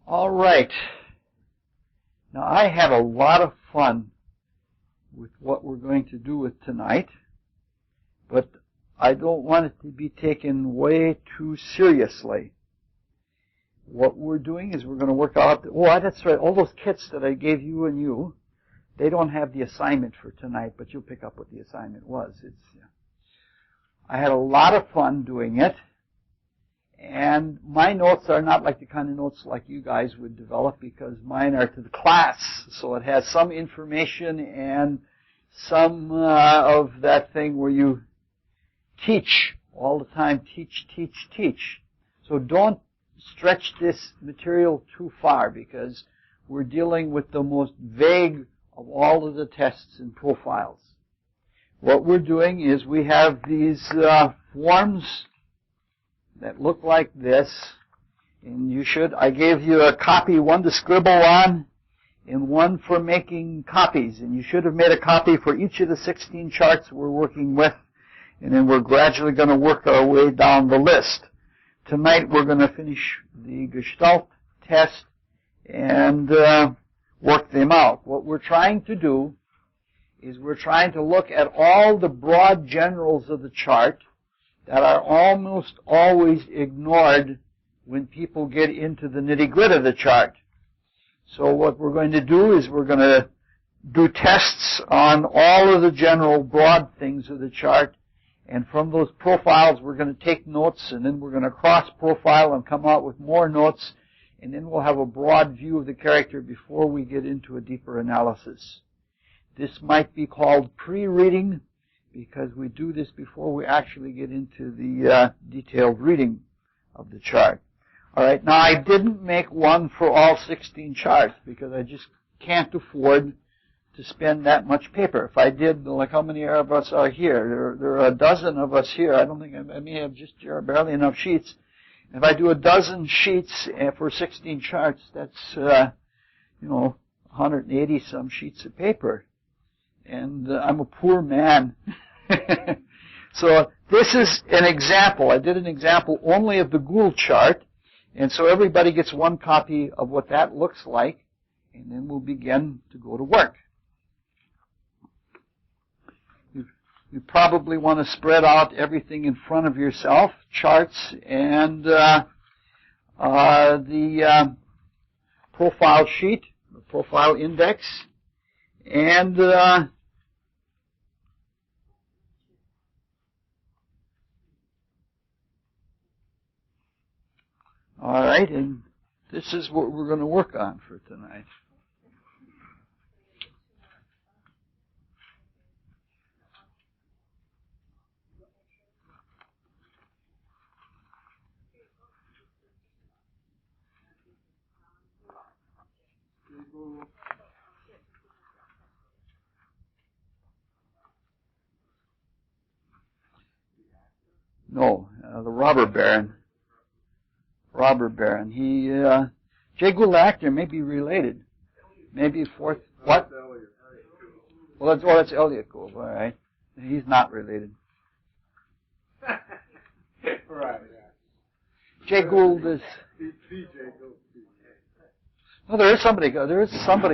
All right. Now, I had a lot of fun with what we're going to do with tonight, but I don't want it to be taken way too seriously. What we're doing is we're going to work out, that's right, all those kits that I gave you and you, they don't have the assignment for tonight, but you'll pick up what the assignment was. I had a lot of fun doing it, and my notes are not like the kind of notes like you guys would develop, because mine are to the class, so it has some information and some of that thing where you teach all the time, teach. So don't stretch this material too far, because we're dealing with the most vague of all of the tests and profiles. What we're doing is we have these forms that look like this, and I gave you a copy, one to scribble on, and one for making copies, and you should have made a copy for each of the 16 charts we're working with, and then we're gradually going to work our way down the list. Tonight we're going to finish the Gestalt test and work them out. What we're trying to do is we're trying to look at all the broad generals of the chart that are almost always ignored when people get into the nitty-gritty of the chart. So what we're going to do is we're going to do tests on all of the general broad things of the chart, and from those profiles we're going to take notes, and then we're going to cross-profile and come out with more notes, and then we'll have a broad view of the character before we get into a deeper analysis. This might be called pre-reading, because we do this before we actually get into the detailed reading of the chart. All right, now I didn't make one for all 16 charts, because I just can't afford to spend that much paper. If I did, like how many of us are here? There are a dozen of us here. I don't think I may have just barely enough sheets. If I do a dozen sheets for 16 charts, that's 180 some sheets of paper, and I'm a poor man. So this is an example. I did an example only of the Gould chart, and so everybody gets one copy of what that looks like, and then we'll begin to go to work. You probably want to spread out everything in front of yourself, charts and the profile sheet, the profile index, and all right, and this is what we're going to work on for tonight. No, the robber baron. He, Jay Gould actor may be related. Maybe fourth, what? Well, that's Elliot Gould, all right. He's not related. Right. Jay Gould is... No, there is somebody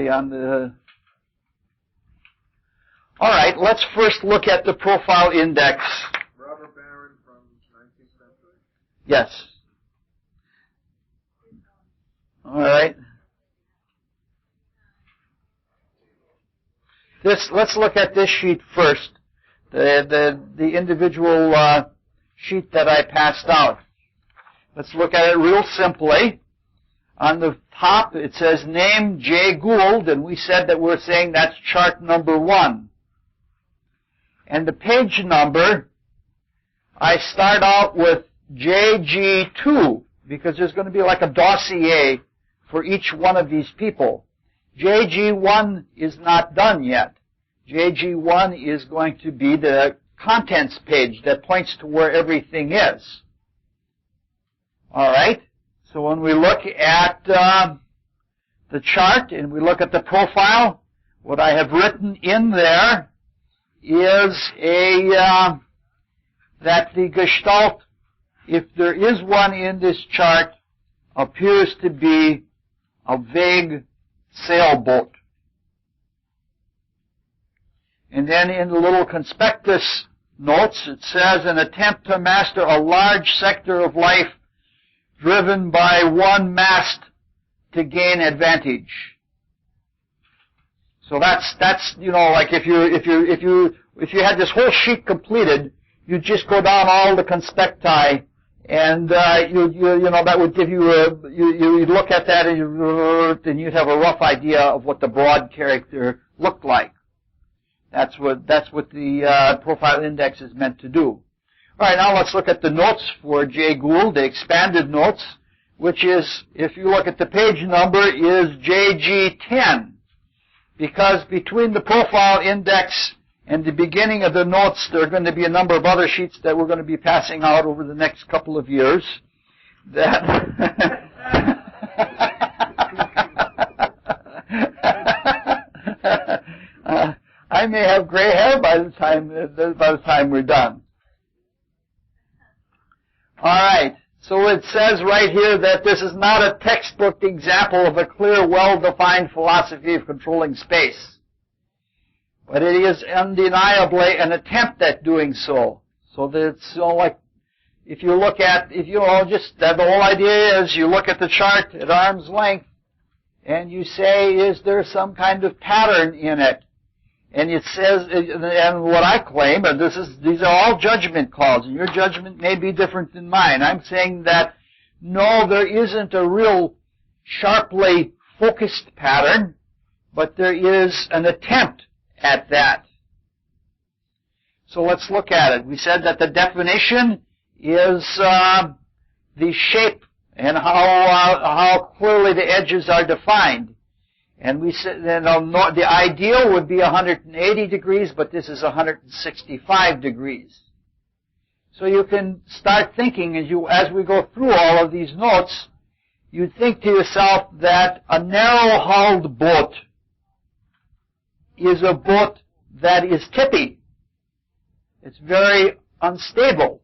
on the... All right, let's first look at the profile index. Robert Barron from 19th century? Yes. All right. Let's look at this sheet first, the individual sheet that I passed out. Let's look at it real simply. On the top, it says name Jay Gould, and we said that we're saying that's chart number 1. And the page number, I start out with JG2, because there's going to be like a dossier for each one of these people. JG1 is not done yet. JG1 is going to be the contents page that points to where everything is. All right? So when we look at the chart and we look at the profile, what I have written in there is that the Gestalt, if there is one in this chart, appears to be a vague sailboat. And then in the little conspectus notes, it says, an attempt to master a large sector of life driven by one mast to gain advantage. So that's like if you had this whole sheet completed, you just go down all the conspecti, and that would give you you'd look at that and you'd have a rough idea of what the broad character looked like. That's what the profile index is meant to do. All right, now let's look at the notes for Jay Gould, the expanded notes, which is, if you look at the page number, is JG10. Because between the profile index and the beginning of the notes, there are going to be a number of other sheets that we're going to be passing out over the next couple of years. That I may have gray hair by the time we're done. All right. So it says right here that this is not a textbook example of a clear, well-defined philosophy of controlling space. But it is undeniably an attempt at doing so. So that it's like, if you look at, just that the whole idea is you look at the chart at arm's length and you say, is there some kind of pattern in it? And it says, and what I claim, and these are all judgment calls, and your judgment may be different than mine. I'm saying that, no, there isn't a real sharply focused pattern, but there is an attempt at that. So let's look at it. We said that the definition is the shape and how clearly the edges are defined. And we said the ideal would be 180 degrees, but this is 165 degrees. So you can start thinking as we go through all of these notes, you think to yourself that a narrow-hulled boat is a boat that is tippy. It's very unstable,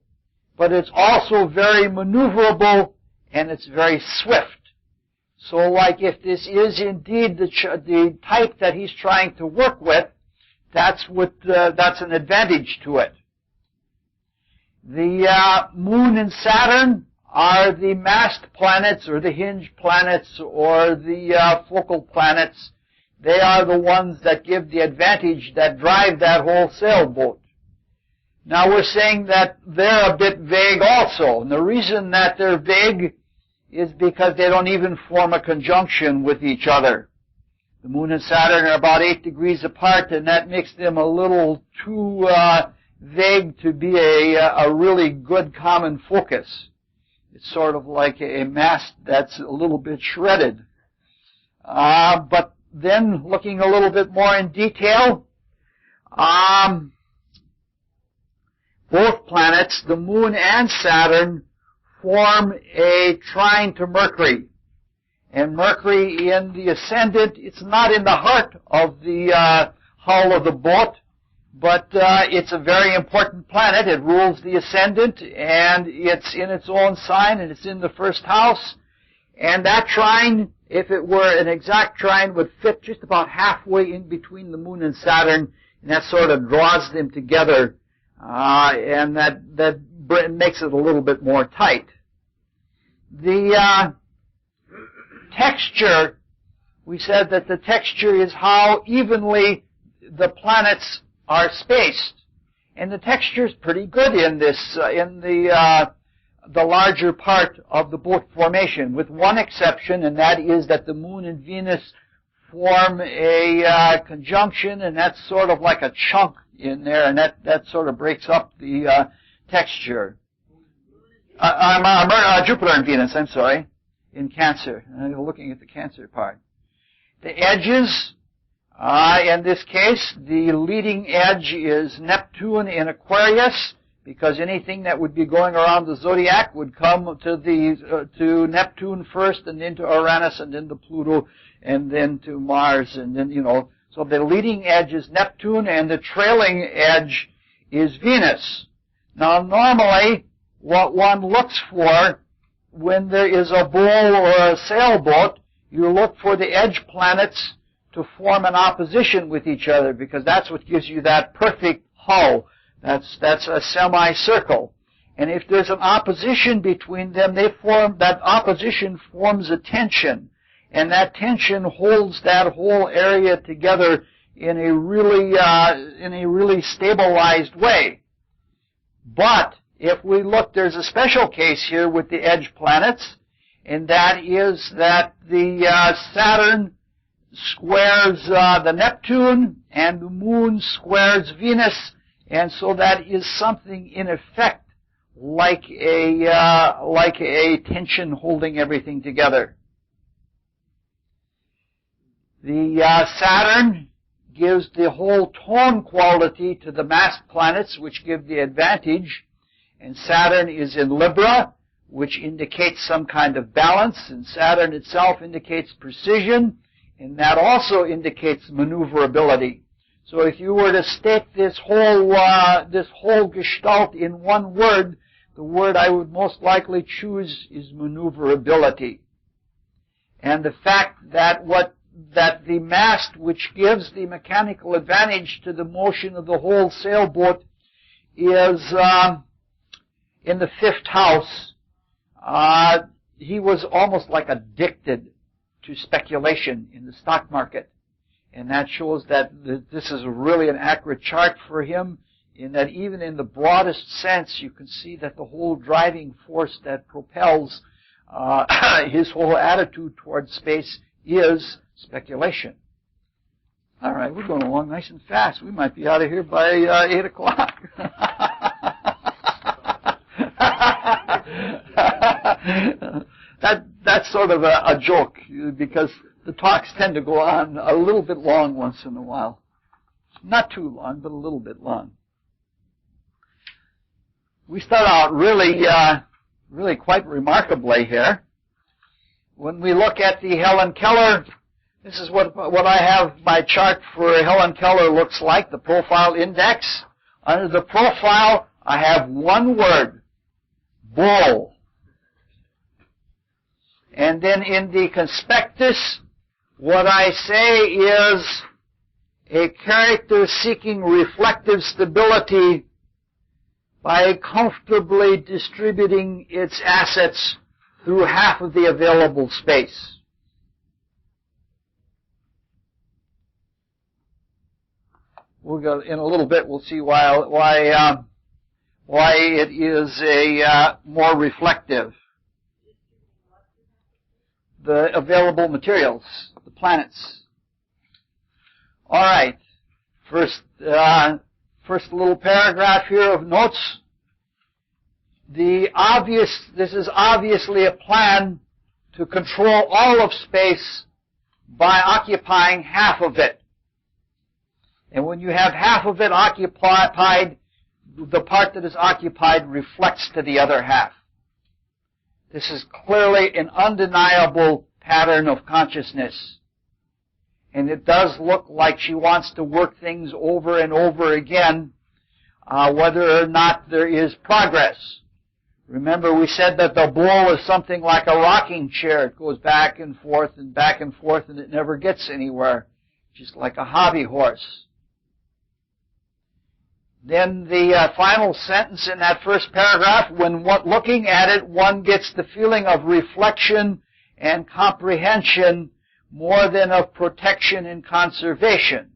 but it's also very maneuverable and it's very swift. So like if this is indeed the type that he's trying to work with, that's an advantage to it. The Moon and Saturn are the mast planets or the hinge planets or the focal planets. They are the ones that give the advantage that drive that whole sailboat. Now we're saying that they're a bit vague also. And the reason that they're vague is because they don't even form a conjunction with each other. The Moon and Saturn are about 8 degrees apart, and that makes them a little too vague to be a really good common focus. It's sort of like a mast that's a little bit shredded. But then, looking a little bit more in detail, both planets, the Moon and Saturn, form a trine to Mercury. And Mercury in the ascendant, it's not in the heart of the hull of the boat, but it's a very important planet. It rules the ascendant, and it's in its own sign, and it's in the first house. And that trine, if it were an exact trine, would fit just about halfway in between the Moon and Saturn, and that sort of draws them together, and that makes it a little bit more tight. The texture, we said that the texture is how evenly the planets are spaced, and the texture is pretty good in this, in the larger part of the boat formation, with one exception, and that is that the Moon and Venus form a conjunction, and that's sort of like a chunk in there, and that sort of breaks up the texture. Jupiter and Venus, I'm sorry, in Cancer. I'm looking at the Cancer part. The edges, in this case, the leading edge is Neptune in Aquarius, because anything that would be going around the zodiac would come to Neptune first, and then to Uranus, and then to Pluto, and then to Mars, and then, so the leading edge is Neptune, and the trailing edge is Venus. Now, normally, what one looks for when there is a bowl or a sailboat you look for the edge planets to form an opposition with each other, because that's what gives you that perfect hull. That's a semicircle. And if there's an opposition between them, that opposition forms a tension. And that tension holds that whole area together in a really stabilized way. But if we look, there's a special case here with the edge planets, and that is that the Saturn squares the Neptune and the Moon squares Venus, and so that is something in effect like a tension holding everything together. The Saturn gives the whole tone quality to the masked planets, which give the advantage. And Saturn is in Libra, which indicates some kind of balance. And Saturn itself indicates precision, and that also indicates maneuverability. So if you were to state this whole gestalt in one word, the word I would most likely choose is maneuverability. And the fact that the mast, which gives the mechanical advantage to the motion of the whole sailboat, is in the 5th house. He was almost like addicted to speculation in the stock market. And that shows that this is really an accurate chart for him, in that even in the broadest sense, you can see that the whole driving force that propels his whole attitude towards space is speculation. All right, we're going along nice and fast. We might be out of here by 8 o'clock. That's sort of a joke, because the talks tend to go on a little bit long once in a while. Not too long, but a little bit long. We start out really quite remarkably here. When we look at the Helen Keller, this is what I have my chart for Helen Keller looks like, the profile index. Under the profile, I have one word, bull. And then in the conspectus, what I say is a character seeking reflective stability by comfortably distributing its assets through half of the available space. We'll go in a little bit. We'll see why it is a more reflective. The available materials, the planets. All right. First little paragraph here of notes. This is obviously a plan to control all of space by occupying half of it. And when you have half of it occupied, the part that is occupied reflects to the other half. This is clearly an undeniable pattern of consciousness. And it does look like she wants to work things over and over again, whether or not there is progress. Remember, we said that the bull is something like a rocking chair. It goes back and forth, and it never gets anywhere. Just like a hobby horse. Then the final sentence in that first paragraph, when looking at it, one gets the feeling of reflection and comprehension more than of protection and conservation.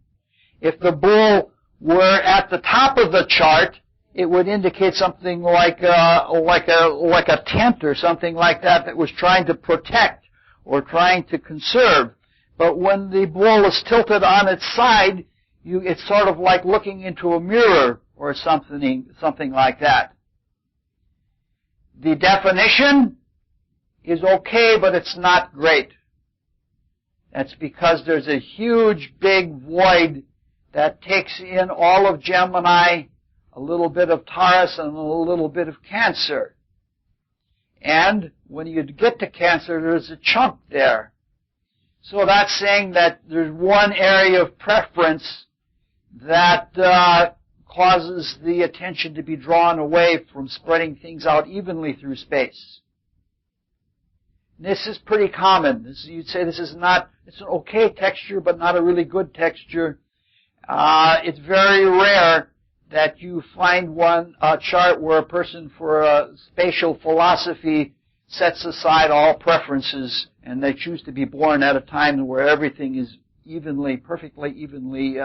If the bull were at the top of the chart, it would indicate something like a tent or something like that was trying to protect or trying to conserve. But when the bull is tilted on its side, it's sort of like looking into a mirror or something like that. The definition is okay, but it's not great. That's because there's a huge, big void that takes in all of Gemini, a little bit of Taurus, and a little bit of Cancer. And when you get to Cancer, there's a chunk there. So that's saying that there's one area of preference that causes the attention to be drawn away from spreading things out evenly through space. This is pretty common. You'd say this is not, it's an okay texture, but not a really good texture. It's very rare that you find a chart where a person for spatial philosophy sets aside all preferences and they choose to be born at a time where everything is perfectly evenly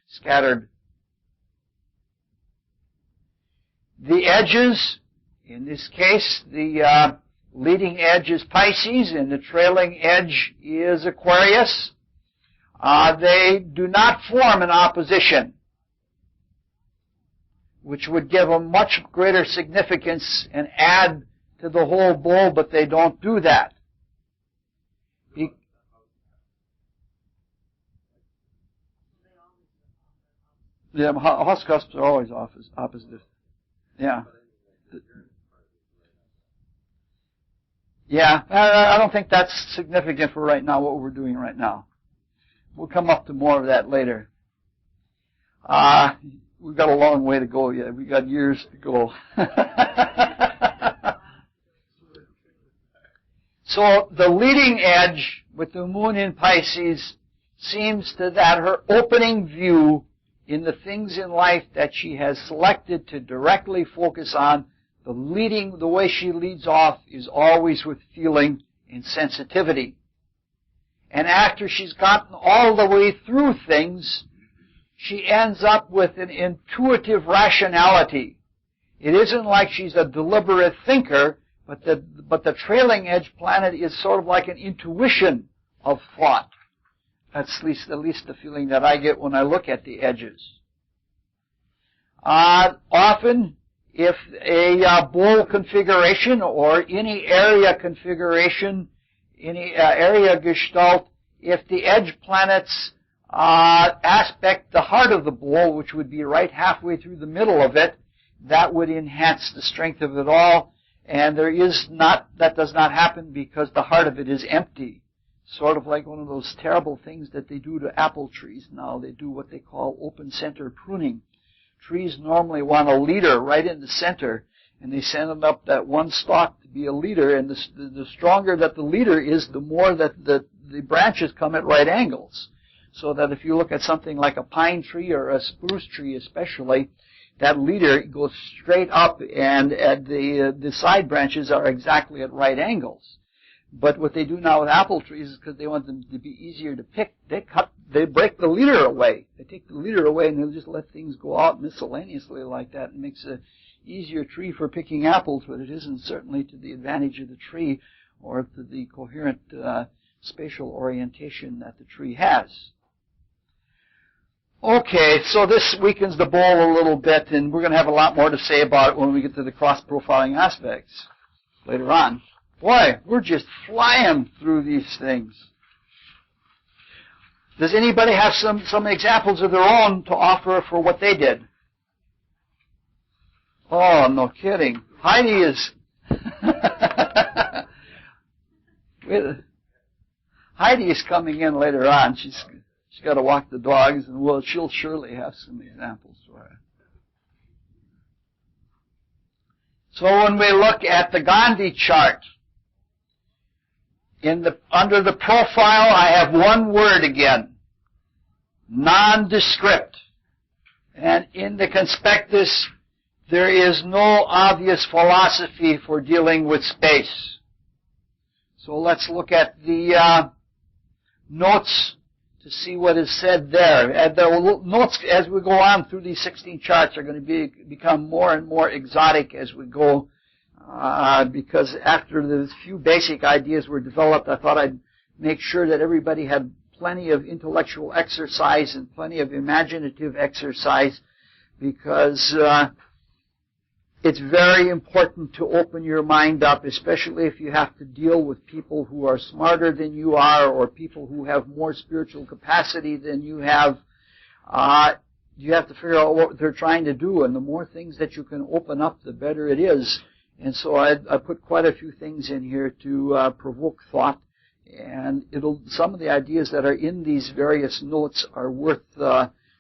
scattered. The edges, in this case, the leading edge is Pisces and the trailing edge is Aquarius. They do not form an opposition, which would give a much greater significance and add to the whole bowl, but they don't do that. Yeah, horoscopes are always opposite. Yeah. Yeah, I don't think that's significant for right now, what we're doing right now. We'll come up to more of that later. We've got a long way to go yet. We've got years to go. So the leading edge with the moon in Pisces seems to that her opening view in the things in life that she has selected to directly focus on, the way she leads off is always with feeling and sensitivity. And after she's gotten all the way through things, she ends up with an intuitive rationality. It isn't like she's a deliberate thinker, but the trailing edge planet is sort of like an intuition of thought. That's at least the feeling that I get when I look at the edges. Often, if a bowl configuration or any area configuration, any area gestalt, if the edge planets aspect the heart of the bowl, which would be right halfway through the middle of it, that would enhance the strength of it all. And that does not happen because the heart of it is empty. Sort of like one of those terrible things that they do to apple trees now. They do what they call open center pruning. Trees normally want a leader right in the center, and they send them up that one stalk to be a leader, and the stronger that the leader is, the more that the branches come at right angles. So that if you look at something like a pine tree or a spruce tree especially, that leader goes straight up, and the side branches are exactly at right angles. But what they do now with apple trees is because they want them to be easier to pick, they break the leader away. They take the leader away and they'll just let things go out miscellaneously like that. It makes an easier tree for picking apples, but it isn't certainly to the advantage of the tree or to the coherent spatial orientation that the tree has. Okay, so this weakens the bowl a little bit, and we're going to have a lot more to say about it when we get to the cross-profiling aspects later on. Boy, we're just flying through these things. Does anybody have some examples of their own to offer for what they did? Oh, no kidding. Heidi is... Heidi is coming in later on. She's got to walk the dogs, and she'll surely have some examples for it. So when we look at the Gandhi chart, under the profile, I have one word again, nondescript. And in the conspectus, there is no obvious philosophy for dealing with space. So let's look at the notes to see what is said there. And the notes as we go on through these 16 charts are going to become more and more exotic as we go. Because after the few basic ideas were developed, I thought I'd make sure that everybody had plenty of intellectual exercise and plenty of imaginative exercise, because it's very important to open your mind up, especially if you have to deal with people who are smarter than you are or people who have more spiritual capacity than you have. You have to figure out what they're trying to do, and the more things that you can open up, the better it is. And so I put quite a few things in here to provoke thought, and some of the ideas that are in these various notes are worth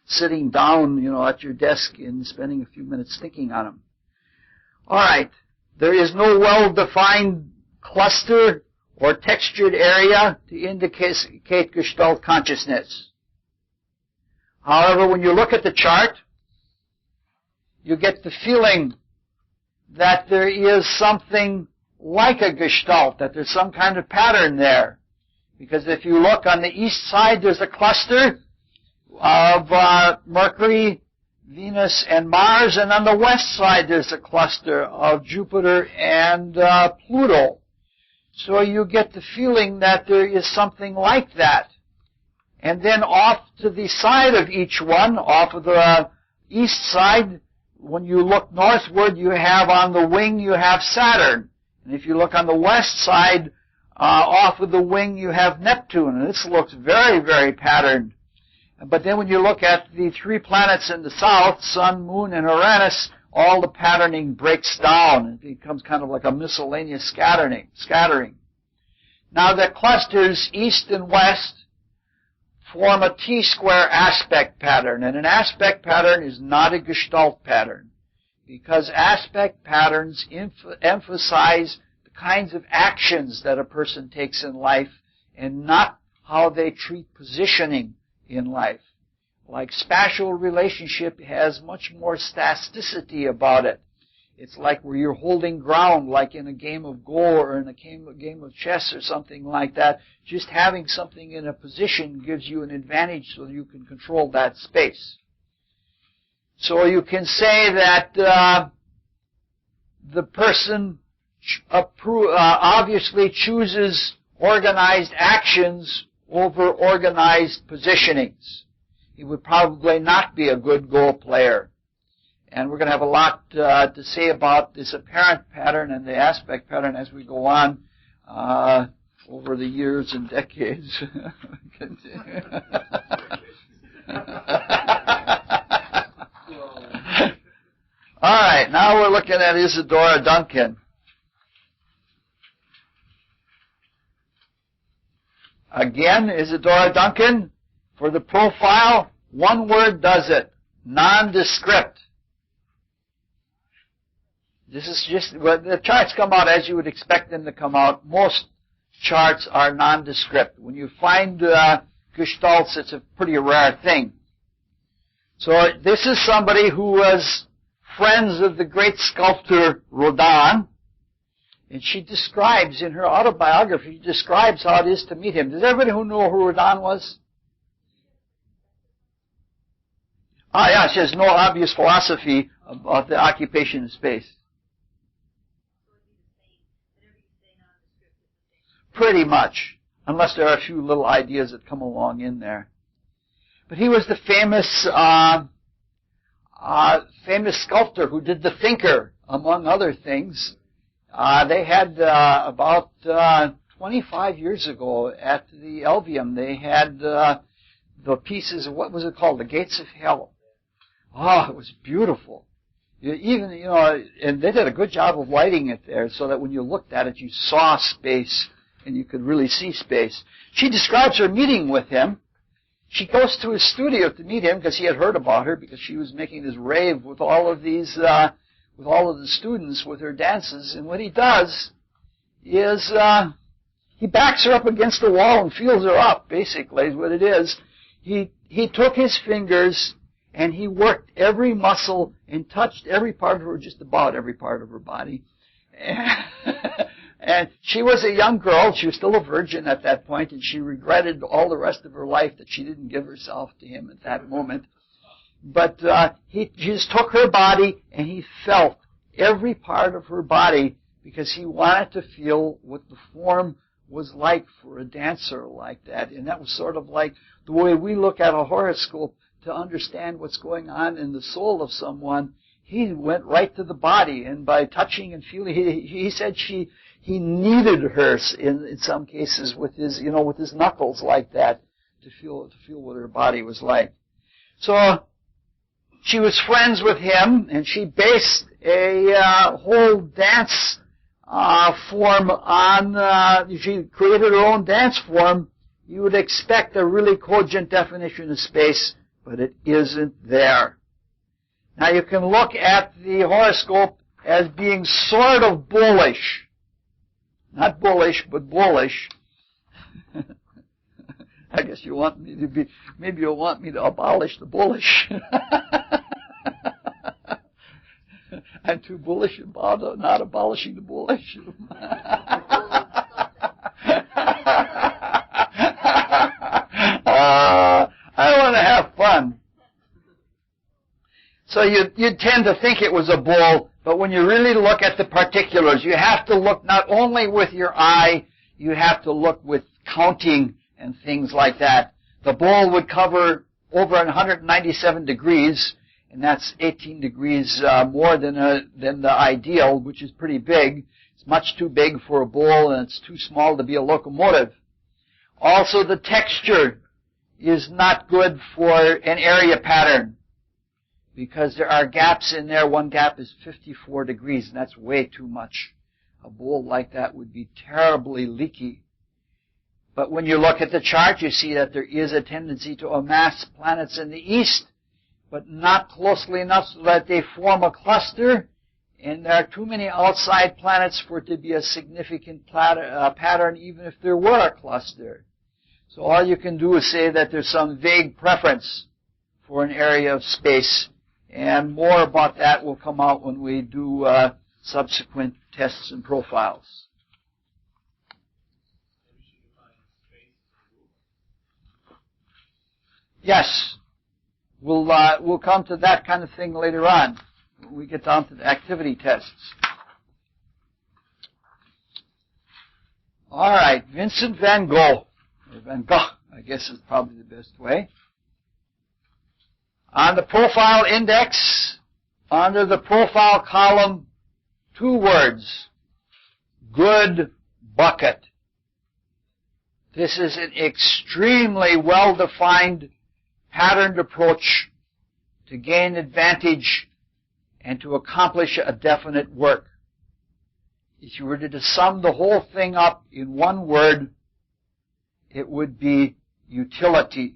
sitting down, at your desk and spending a few minutes thinking on them. All right, there is no well-defined cluster or textured area to indicate Gestalt consciousness. However, when you look at the chart, you get the feeling that there is something like a Gestalt, that there's some kind of pattern there. Because if you look on the east side, there's a cluster of Mercury, Venus, and Mars, and on the west side, there's a cluster of Jupiter and Pluto. So you get the feeling that there is something like that. And then off to the side of each one, off of the east side, when you look northward, you have on the wing, you have Saturn. And if you look on the west side, off of the wing, you have Neptune. And this looks very, very patterned. But then when you look at the three planets in the south, Sun, Moon, and Uranus, all the patterning breaks down. It becomes kind of like a miscellaneous scattering. Now the clusters east and west form a T-square aspect pattern. And an aspect pattern is not a Gestalt pattern, because aspect patterns emphasize the kinds of actions that a person takes in life and not how they treat positioning in life. Like spatial relationship has much more staticity about it. It's like where you're holding ground, like in a game of Go or in a game of chess or something like that. Just having something in a position gives you an advantage so you can control that space. So you can say that the person obviously chooses organized actions over organized positionings. He would probably not be a good Go player. And we're going to have a lot to say about this apparent pattern and the aspect pattern as we go on over the years and decades. All right, now we're looking at Isadora Duncan. Again, Isadora Duncan, for the profile, one word does it: nondescript. This is just, well, the charts come out as you would expect them to come out. Most charts are nondescript. When you find gestalts, it's a pretty rare thing. So this is somebody who was friends of the great sculptor Rodin, and she describes in her autobiography, she describes how it is to meet him. Does everybody who know who Rodin was? Yeah, she has no obvious philosophy about the occupation of space. Pretty much, unless there are a few little ideas that come along in there. But he was the famous sculptor who did The Thinker, among other things. They had about 25 years ago at the Elvium, they had the pieces of, what was it called, The Gates of Hell. Oh, it was beautiful. Even, and they did a good job of lighting it there so that when you looked at it, you saw space and you could really see space. She describes her meeting with him. She goes to his studio to meet him because he had heard about her, because she was making this rave with all of these, with all of the students with her dances. And what he does is he backs her up against the wall and feels her up, basically, is what it is. He took his fingers and he worked every muscle and touched every part of her, just about every part of her body. And she was a young girl. She was still a virgin at that point, and she regretted all the rest of her life that she didn't give herself to him at that moment. But he just took her body, and he felt every part of her body because he wanted to feel what the form was like for a dancer like that. And that was sort of like the way we look at a horoscope to understand what's going on in the soul of someone. He went right to the body, and by touching and feeling, he said he kneaded her in some cases with his, with his knuckles like that to feel what her body was like. So she was friends with him, and she based a whole dance form on, she created her own dance form. You would expect a really cogent definition of space, but it isn't there. Now you can look at the horoscope as being sort of bullish. Not bullish, but bullish. I guess you want me to be, maybe you'll want me to abolish the bullish. I'm too bullish about not abolishing the bullish. I want to have fun. So you tend to think it was a bull, but when you really look at the particulars, you have to look not only with your eye, you have to look with counting and things like that. The bull would cover over 197 degrees, and that's 18 degrees more than the ideal, which is pretty big. It's much too big for a bull, and it's too small to be a locomotive. Also, the texture is not good for an area pattern, because there are gaps in there. One gap is 54 degrees, and that's way too much. A bull like that would be terribly leaky. But when you look at the chart, you see that there is a tendency to amass planets in the east, but not closely enough so that they form a cluster, and there are too many outside planets for it to be a significant pattern, even if there were a cluster. So all you can do is say that there's some vague preference for an area of space, and more about that will come out when we do subsequent tests and profiles. Yes, we'll come to that kind of thing later on when we get down to the activity tests. All right, Vincent van Gogh, or Van Gogh, I guess is probably the best way. On the profile index, under the profile column, 2 words, good bucket. This is an extremely well-defined, patterned approach to gain advantage and to accomplish a definite work. If you were to sum the whole thing up in one word, it would be utility.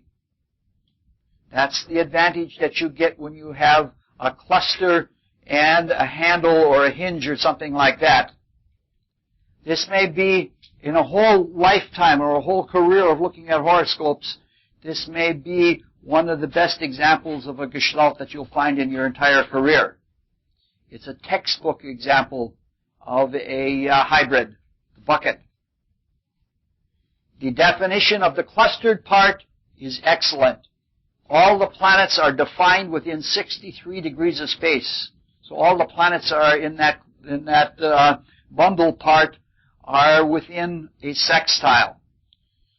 That's the advantage that you get when you have a cluster and a handle or a hinge or something like that. This may be in a whole lifetime or a whole career of looking at horoscopes, this may be one of the best examples of a gestalt that you'll find in your entire career. It's a textbook example of a hybrid, the bucket. The definition of the clustered part is excellent. All the planets are defined within 63 degrees of space. So all the planets are in that bundle part are within a sextile.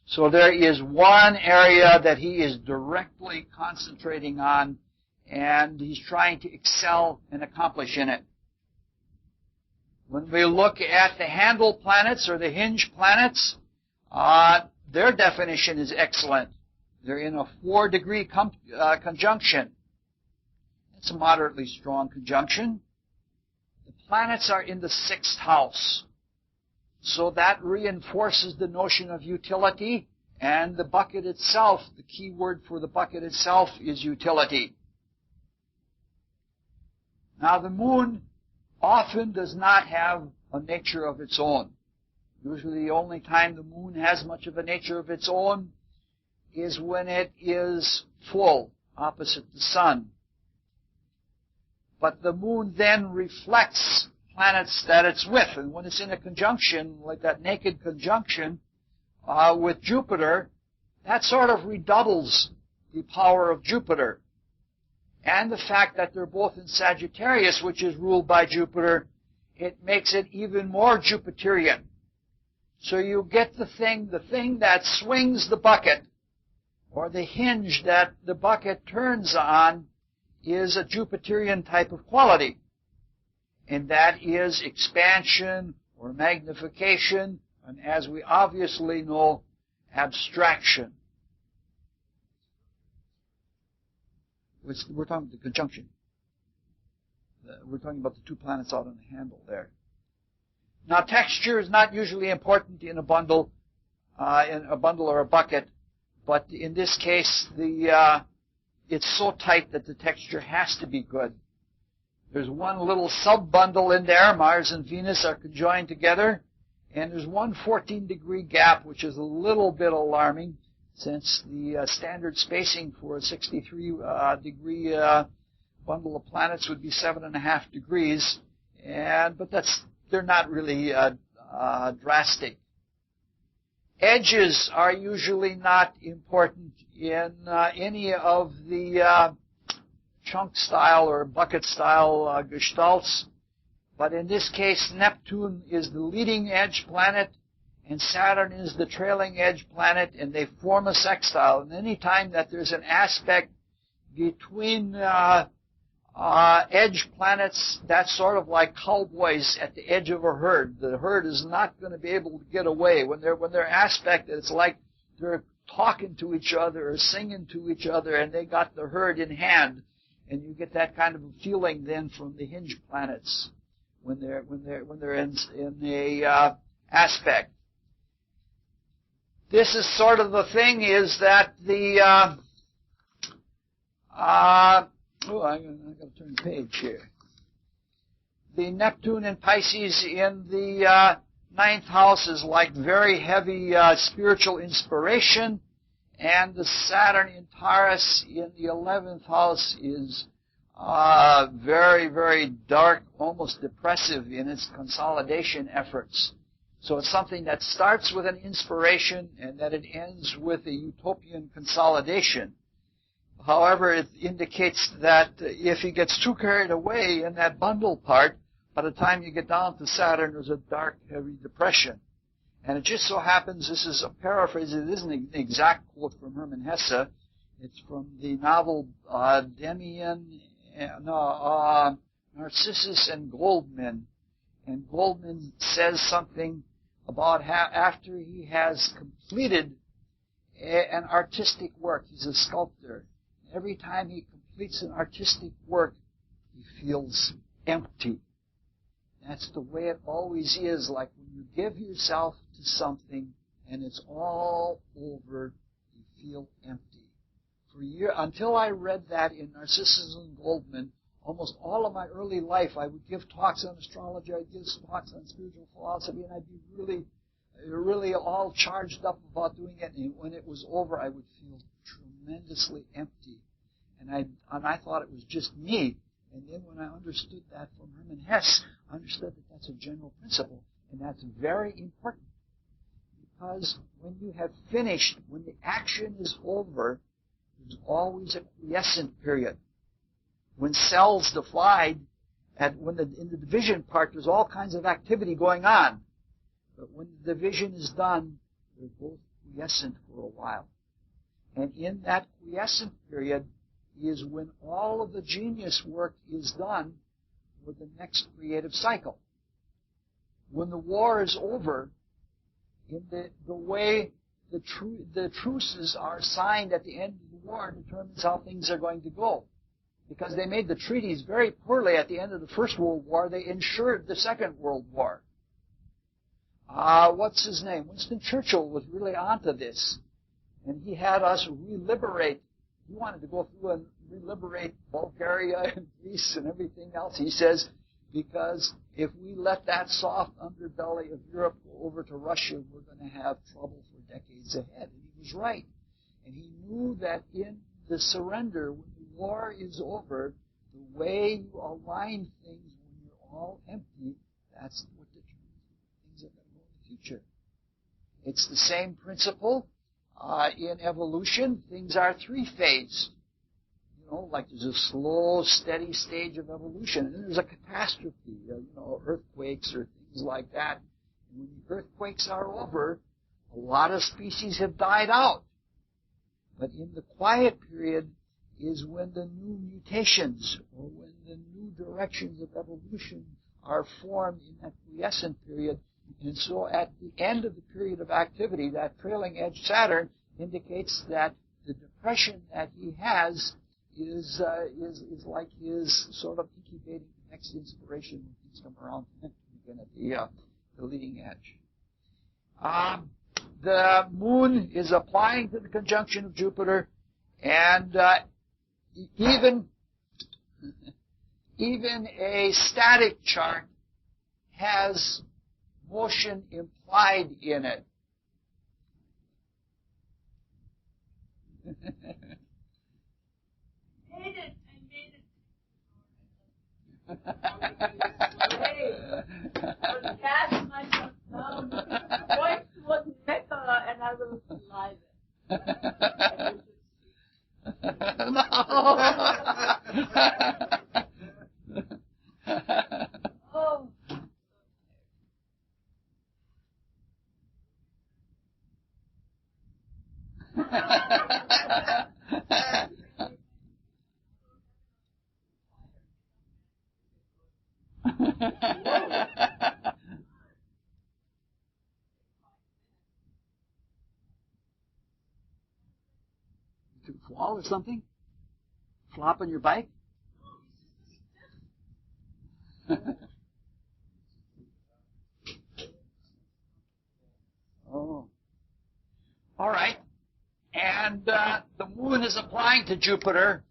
So there is one area that he is directly concentrating on, and he's trying to excel and accomplish in it. When we look at the handle planets or the hinge planets, their definition is excellent. They're in a 4-degree conjunction. It's a moderately strong conjunction. The planets are in the 6th house. So that reinforces the notion of utility, and the bucket itself, the key word for the bucket itself is utility. Now the moon often does not have a nature of its own. Usually the only time the moon has much of a nature of its own is when it is full, opposite the sun. But the moon then reflects planets that it's with, and when it's in a conjunction, like that naked conjunction with Jupiter, that sort of redoubles the power of Jupiter. And the fact that they're both in Sagittarius, which is ruled by Jupiter, it makes it even more Jupiterian. So you get the thing that swings the bucket, or the hinge that the bucket turns on, is a Jupiterian type of quality. And that is expansion or magnification, and as we obviously know, abstraction. We're talking about the conjunction. We're talking about the 2 planets out on the handle there. Now, texture is not usually important in a bundle or a bucket, but in this case, it's so tight that the texture has to be good. There's one little sub-bundle in there. Mars and Venus are conjoined together, And there's one 14-degree gap, which is a little bit alarming, since the standard spacing for a 63-degree bundle of planets would be 7.5 degrees. But they're not really drastic. Edges are usually not important in any of the chunk style or bucket style gestalts. But in this case, Neptune is the leading edge planet and Saturn is the trailing edge planet, and they form a sextile. And any time that there's an aspect between edge planets, that's sort of like cowboys at the edge of a herd. The herd is not going to be able to get away. When they're aspected, it's like they're talking to each other or singing to each other, and they got the herd in hand. And you get that kind of a feeling then from the hinge planets when they're in a aspect. This is sort of the thing is that the I've got to turn the page here. The Neptune in Pisces in the 9th house is like very heavy spiritual inspiration, and the Saturn in Taurus in the 11th house is very, very dark, almost depressive in its consolidation efforts. So it's something that starts with an inspiration and that it ends with a utopian consolidation. However, it indicates that if he gets too carried away in that bundle part, by the time you get down to Saturn, there's a dark, heavy depression. And it just so happens, this is a paraphrase, it isn't an exact quote from Hermann Hesse. It's from the novel Narcissus and Goldman. And Goldman says something about how after he has completed an artistic work, he's a sculptor. Every time he completes an artistic work, he feels empty. That's the way it always is, like when you give yourself to something and it's all over, you feel empty. For a year, until I read that in Narcissus and Goldman, almost all of my early life, I would give talks on astrology, I'd give talks on spiritual philosophy, and I'd be really all charged up about doing it. And when it was over, I would feel tremendously empty. And I thought it was just me. And then when I understood that from Hermann Hesse, I understood that that's a general principle. And that's very important. Because when you have finished, when the action is over, there's always a quiescent period. When cells divide, in the division part, there's all kinds of activity going on. But when the division is done, they're both quiescent for a while. And in that quiescent period is when all of the genius work is done for the next creative cycle. When the war is over, in the way the truces are signed at the end of the war determines how things are going to go. Because they made the treaties very poorly at the end of the First World War, they ensured the Second World War. What's his name? Winston Churchill was really onto this. And he had us reliberate. He wanted to go through and reliberate Bulgaria and Greece and everything else. He says, because if we let that soft underbelly of Europe go over to Russia, we're going to have trouble for decades ahead. And he was right. And he knew that in the surrender, when the war is over, the way you align things when you're all empty, that's what determines things are going to go in the future. It's the same principle. In evolution, things are three-phase. Like there's a slow, steady stage of evolution. And then there's a catastrophe, earthquakes or things like that. And when the earthquakes are over, a lot of species have died out. But in the quiet period is when the new mutations or when the new directions of evolution are formed in that quiescent period. And so at the end of the period of activity, that trailing edge Saturn indicates that the depression that he has is like his sort of incubating the next inspiration when things come around to begin at the leading edge. The moon is applying to the conjunction of Jupiter, and even a static chart has motion implied pride in it. Cast myself down, point towards Mecca, and I will lie there. Oh. To fall or something? Flop on your bike? Oh. All right. And the moon is applying to Jupiter,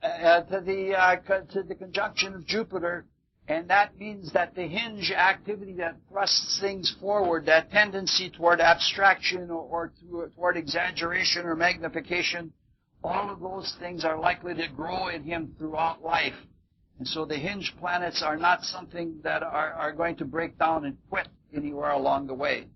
to the conjunction of Jupiter, and that means that the hinge activity that thrusts things forward, that tendency toward abstraction or toward exaggeration or magnification, all of those things are likely to grow in him throughout life. And so the hinge planets are not something that are going to break down and quit anywhere along the way.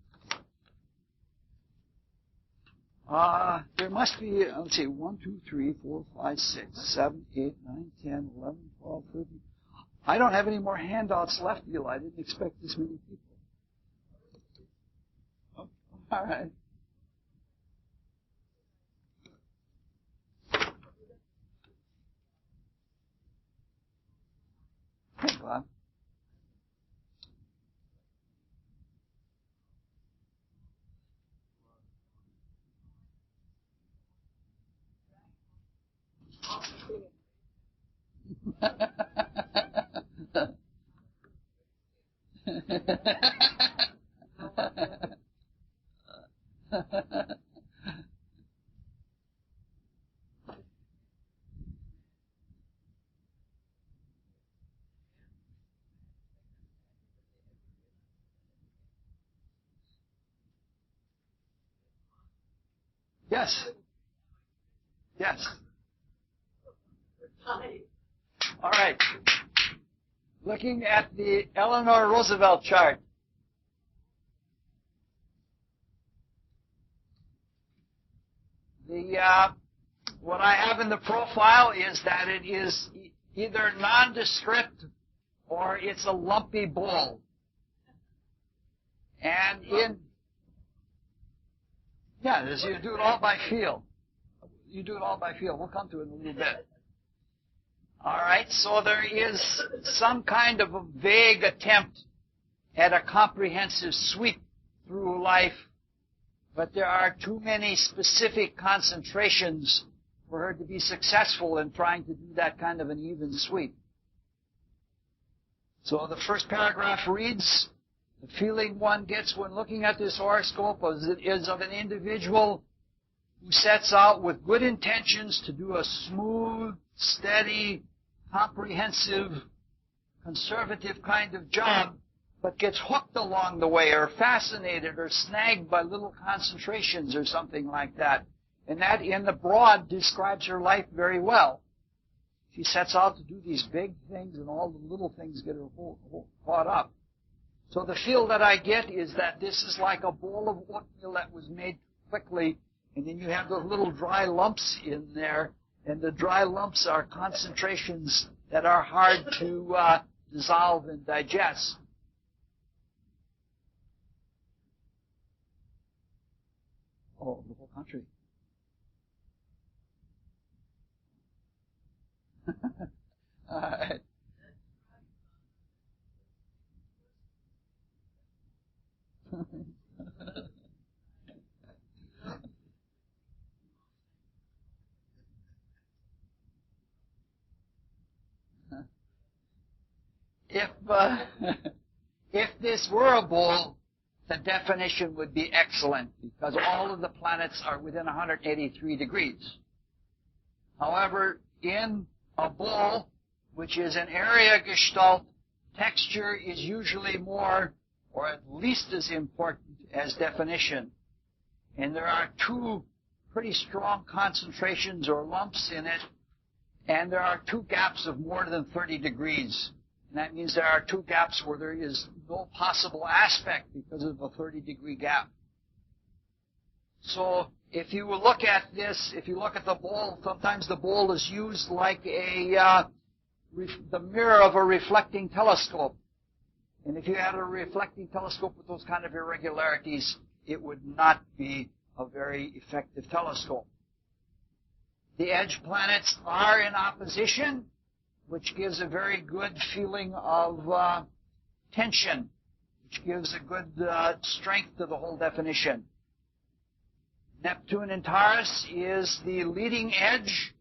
There must be, let's see, 1, 2, 3, 4, 5, 6, 7, 8, 9, 10, 11, 12, 13. I don't have any more handouts left, Eli. I didn't expect this many people. Oh, all right. Hey, Bob. Yes. Yes. All right. Looking at the Eleanor Roosevelt chart. What I have in the profile is that it is either nondescript or it's a lumpy ball. And you do it all by feel. You do it all by feel. We'll come to it in a little bit. All right, so there is some kind of a vague attempt at a comprehensive sweep through life, but there are too many specific concentrations for her to be successful in trying to do that kind of an even sweep. So the first paragraph reads, the feeling one gets when looking at this horoscope is of an individual who sets out with good intentions to do a smooth, steady, comprehensive, conservative kind of job, but gets hooked along the way or fascinated or snagged by little concentrations or something like that. And that, in the broad, describes her life very well. She sets out to do these big things, and all the little things get her caught up. So the feel that I get is that this is like a bowl of oatmeal that was made quickly, and then you have those little dry lumps in there, and the dry lumps are concentrations that are hard to dissolve and digest. Oh, the whole country. All right. If this were a bowl, the definition would be excellent because all of the planets are within 183 degrees. However, in a bowl, which is an area gestalt, texture is usually more or at least as important as definition. And there are two pretty strong concentrations or lumps in it, and there are two gaps of more than 30 degrees. And that means there are two gaps where there is no possible aspect because of a 30-degree gap. So if you look at this, if you look at the bowl, sometimes the bowl is used like the mirror of a reflecting telescope. And if you had a reflecting telescope with those kind of irregularities, it would not be a very effective telescope. The edge planets are in opposition, which gives a very good feeling of tension, which gives a good strength to the whole definition. Neptune in Taurus is the leading edge,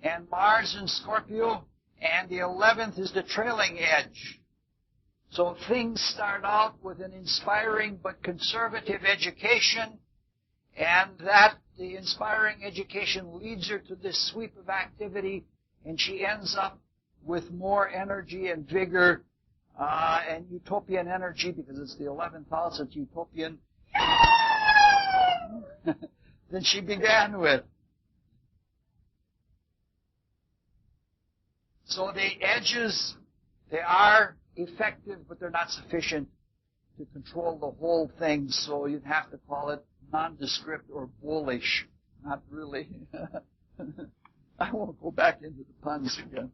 and Mars in Scorpio, and the 11th is the trailing edge. So things start out with an inspiring but conservative education, and that the inspiring education leads her to this sweep of activity, and she ends up with more energy and vigor and utopian energy, because it's the 11th house, it's utopian, than she began with. So the edges, they are effective, but they're not sufficient to control the whole thing, so you'd have to call it nondescript or bullish. Not really. I won't go back into the puns again.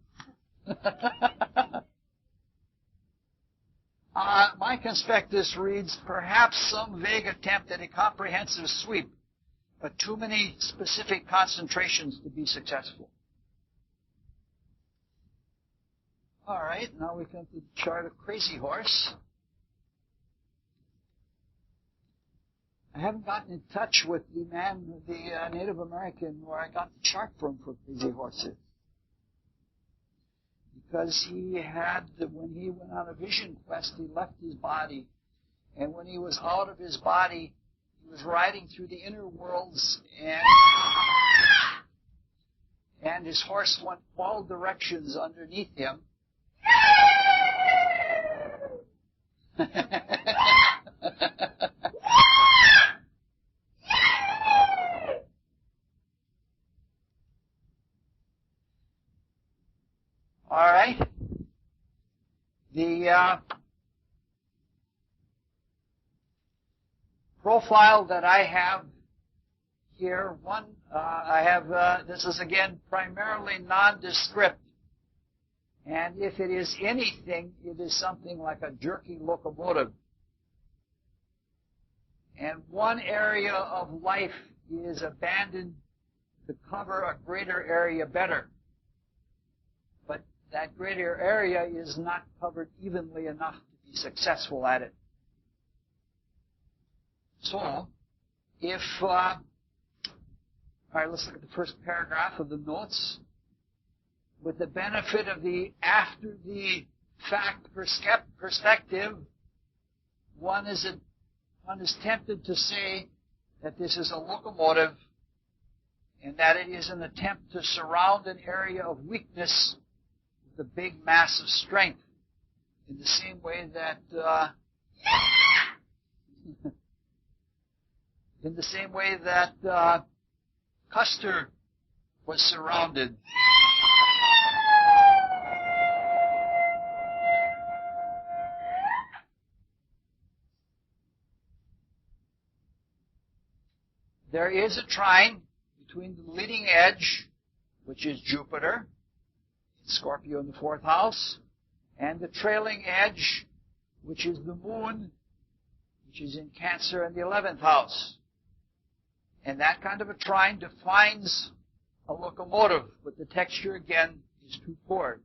My conspectus reads, perhaps some vague attempt at a comprehensive sweep, but too many specific concentrations to be successful. All right, now we come to the chart of Crazy Horse. I haven't gotten in touch with the Native American where I got the chart from for Crazy Horses. Because he had, when he went on a vision quest, he left his body. And when he was out of his body, he was riding through the inner worlds, and his horse went all directions underneath him. All right. The profile that I have here, this is again primarily nondescript. And if it is anything, it is something like a jerky locomotive. And one area of life is abandoned to cover a greater area better. But that greater area is not covered evenly enough to be successful at it. So, all right, let's look at the first paragraph of the notes. With the benefit of the after the fact perspective, one is tempted to say that this is a locomotive and that it is an attempt to surround an area of weakness with a big mass of strength, in the same way that Custer was surrounded. There is a trine between the leading edge, which is Jupiter, Scorpio in the 4th house, and the trailing edge, which is the moon, which is in Cancer in the 11th house. And that kind of a trine defines a locomotive, but the texture, again, is too poor.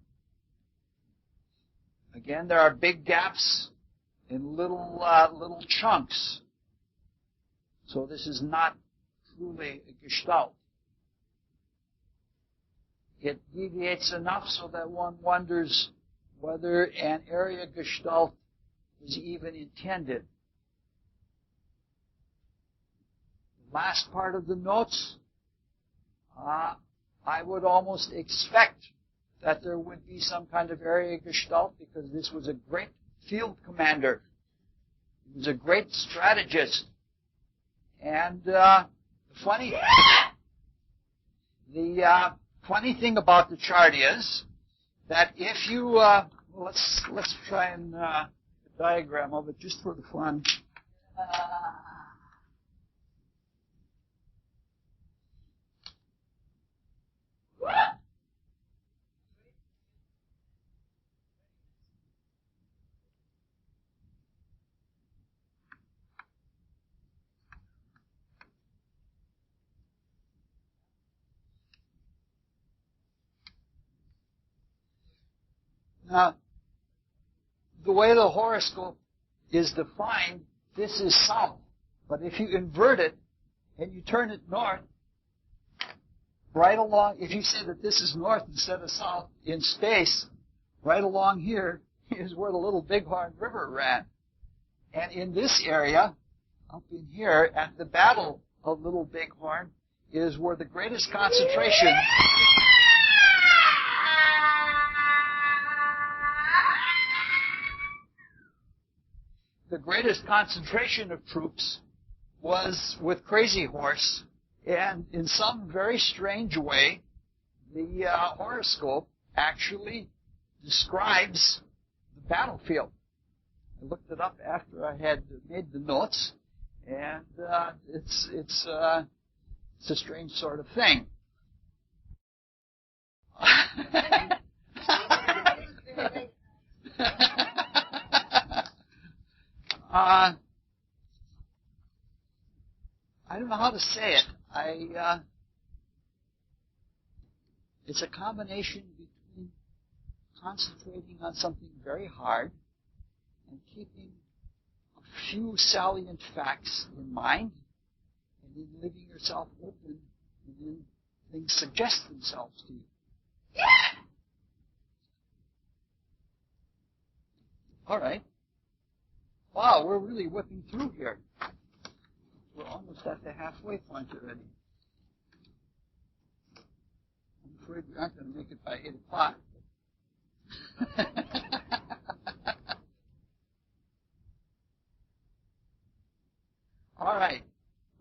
Again, there are big gaps in little chunks. So this is not truly a gestalt. It deviates enough so that one wonders whether an area gestalt was even intended. The last part of the notes, I would almost expect that there would be some kind of area gestalt, because this was a great field commander. He was a great strategist. And the funny thing about the chart is that if you let's try and a diagram of it just for the fun. Now, the way the horoscope is defined, this is south. But if you invert it and you turn it north, right along, if you say that this is north instead of south in space, right along here is where the Little Bighorn River ran. And in this area, up in here, at the Battle of Little Bighorn, is where the greatest concentration of troops was with Crazy Horse, and in some very strange way, the horoscope actually describes the battlefield. I looked it up after I had made the notes, and it's a strange sort of thing. I don't know how to say it. It's a combination between concentrating on something very hard and keeping a few salient facts in mind, and then leaving yourself open, and then things suggest themselves to you. All right. Wow, we're really whipping through here. We're almost at the halfway point already. I'm afraid we aren't going to make it by 8 o'clock. All right.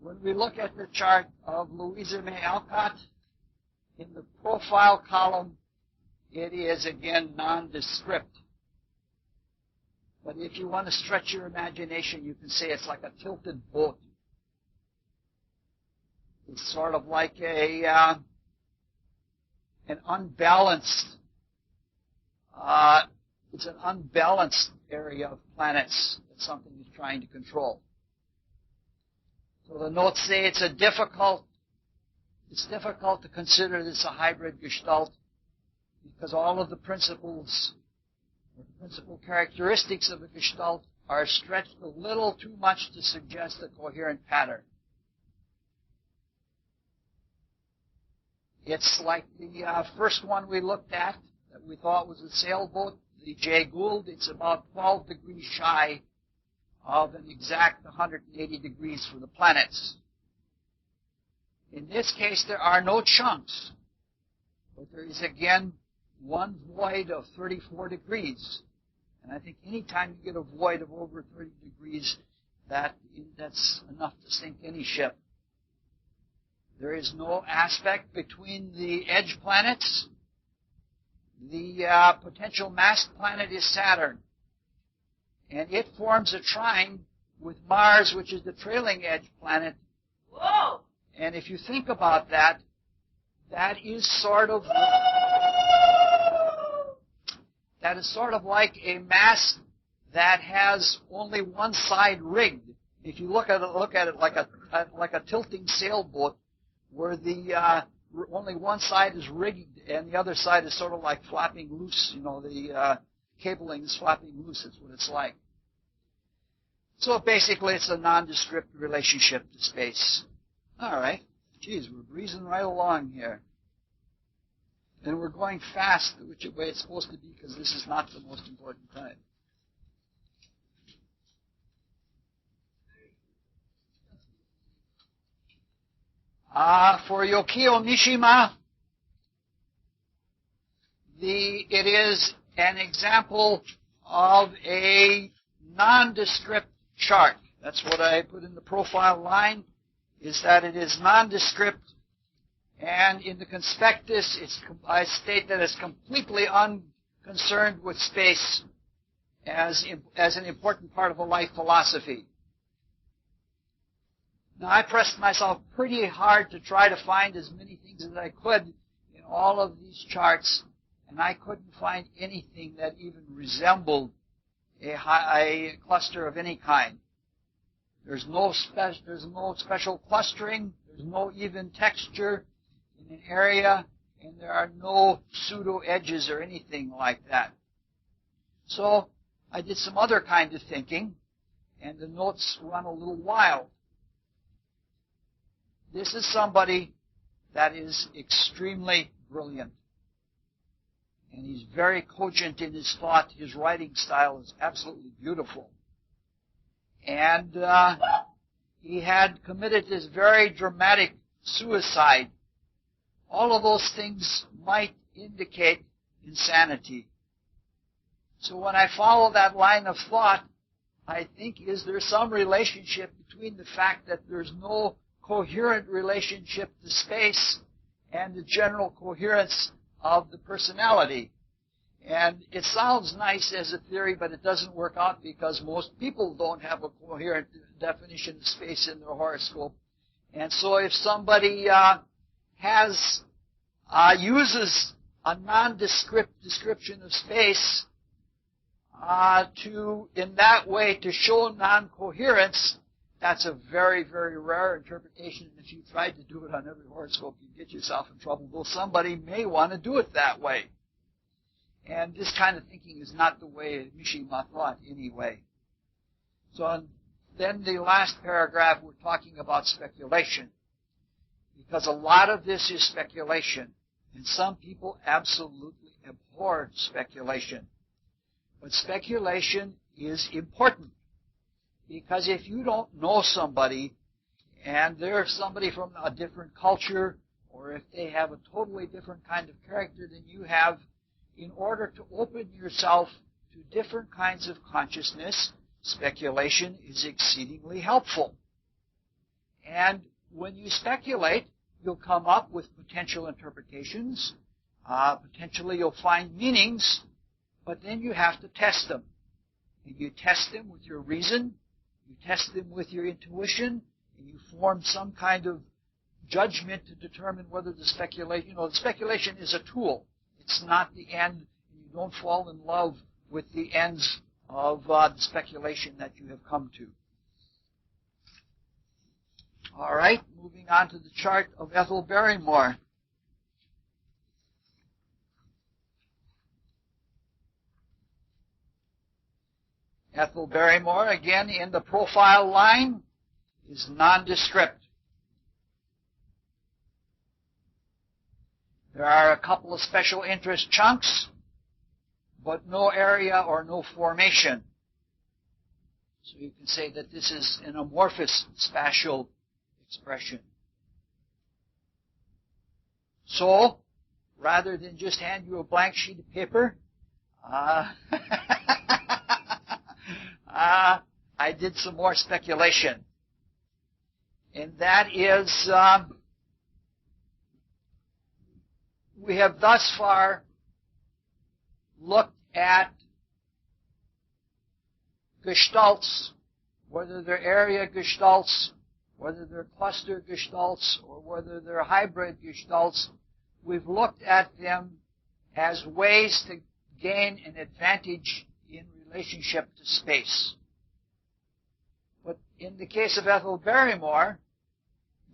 When we look at the chart of Louisa May Alcott, in the profile column, it is again nondescript. But if you want to stretch your imagination, you can say it's like a tilted boat. It's sort of like an unbalanced, it's an unbalanced area of planets that something is trying to control. So the notes say it's difficult to consider this a hybrid gestalt because all of the principal characteristics of a gestalt are stretched a little too much to suggest a coherent pattern. It's like the first one we looked at that we thought was a sailboat, the Jay Gould. It's about 12 degrees shy of an exact 180 degrees for the planets. In this case, there are no chunks, but there is again one void of 34 degrees. And I think any time you get a void of over 30 degrees, that's enough to sink any ship. There is no aspect between the edge planets. The potential mass planet is Saturn. And it forms a trine with Mars, which is the trailing edge planet. Whoa! And if you think about that, that is sort of like a mass that has only one side rigged. If you look at it like a tilting sailboat, where the only one side is rigged and the other side is sort of like flapping loose. You know, the cabling is flapping loose. That's what it's like. So basically, it's a nondescript relationship to space. All right. Geez, we're breezing right along here. And we're going fast, which way it's supposed to be, because this is not the most important time. For Yukio Mishima, it is an example of a nondescript chart. That's what I put in the profile line, is that it is nondescript, and in the conspectus, I state that it's completely unconcerned with space as an important part of a life philosophy. Now, I pressed myself pretty hard to try to find as many things as I could in all of these charts, and I couldn't find anything that even resembled a cluster of any kind. There's no special clustering, there's no even texture in an area, and there are no pseudo edges or anything like that. So I did some other kind of thinking, and the notes run a little wild. This is somebody that is extremely brilliant, and he's very cogent in his thought. His writing style is absolutely beautiful. And he had committed this very dramatic suicide. All of those things might indicate insanity. So when I follow that line of thought, I think, is there some relationship between the fact that there's no coherent relationship to space and the general coherence of the personality? And it sounds nice as a theory, but it doesn't work out because most people don't have a coherent definition of space in their horoscope. And so if somebody uses a nondescript description of space in that way to show non-coherence, that's a very, very rare interpretation. If you tried to do it on every horoscope, you'd get yourself in trouble. Though somebody may want to do it that way. And this kind of thinking is not the way Mishima thought anyway. So then the last paragraph, we're talking about speculation. Because a lot of this is speculation. And some people absolutely abhor speculation. But speculation is important. Because if you don't know somebody, and they're somebody from a different culture, or if they have a totally different kind of character than you have, in order to open yourself to different kinds of consciousness, speculation is exceedingly helpful. And when you speculate, you'll come up with potential interpretations. Potentially you'll find meanings, but then you have to test them. And you test them with your reason, you test them with your intuition, and you form some kind of judgment to determine whether the speculation is a tool. It's not the end. You don't fall in love with the ends of the speculation that you have come to. All right, moving on to the chart of Ethel Barrymore. Ethel Barrymore, again in the profile line, is nondescript. There are a couple of special interest chunks, but no area or no formation. So you can say that this is an amorphous spatial expression. So, rather than just hand you a blank sheet of paper, I did some more speculation. And that is, we have thus far looked at gestalts, whether they're area gestalts, whether they're cluster gestalts, or whether they're hybrid gestalts. We've looked at them as ways to gain an advantage in relationship to space. But in the case of Ethel Barrymore,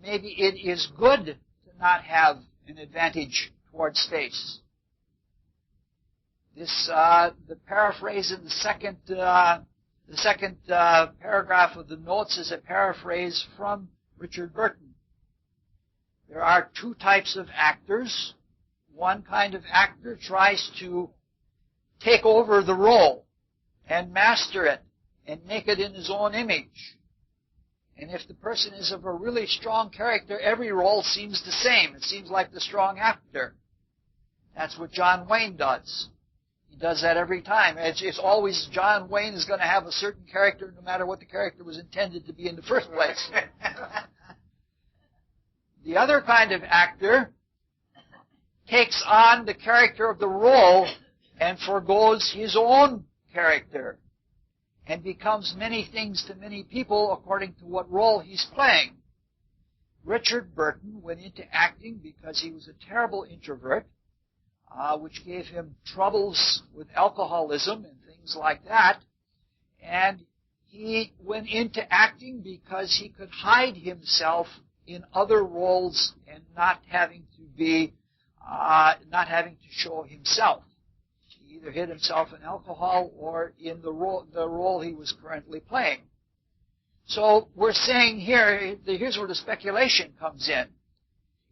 maybe it is good to not have an advantage towards space. This, the paraphrase in the second paragraph of the notes is a paraphrase from Richard Burton. There are two types of actors. One kind of actor tries to take over the role and master it and make it in his own image. And if the person is of a really strong character, every role seems the same. It seems like the strong actor. That's what John Wayne does. He does that every time. It's always John Wayne is going to have a certain character no matter what the character was intended to be in the first place. The other kind of actor takes on the character of the role and forgoes his own character and becomes many things to many people according to what role he's playing. Richard Burton went into acting because he was a terrible introvert, which gave him troubles with alcoholism and things like that. And he went into acting because he could hide himself in other roles and not having to show himself. He either hid himself in alcohol or in the role he was currently playing. So we're saying here's where the speculation comes in.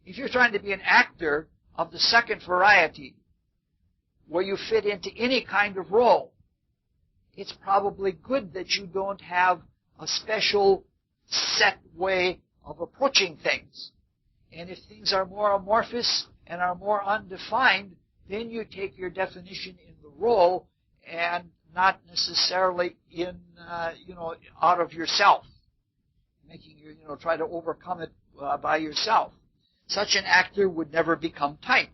If you're trying to be an actor of the second variety, where you fit into any kind of role, it's probably good that you don't have a special set way of approaching things. And if things are more amorphous and are more undefined, then you take your definition in the role and not necessarily in, out of yourself, making you, try to overcome it by yourself. Such an actor would never become typed.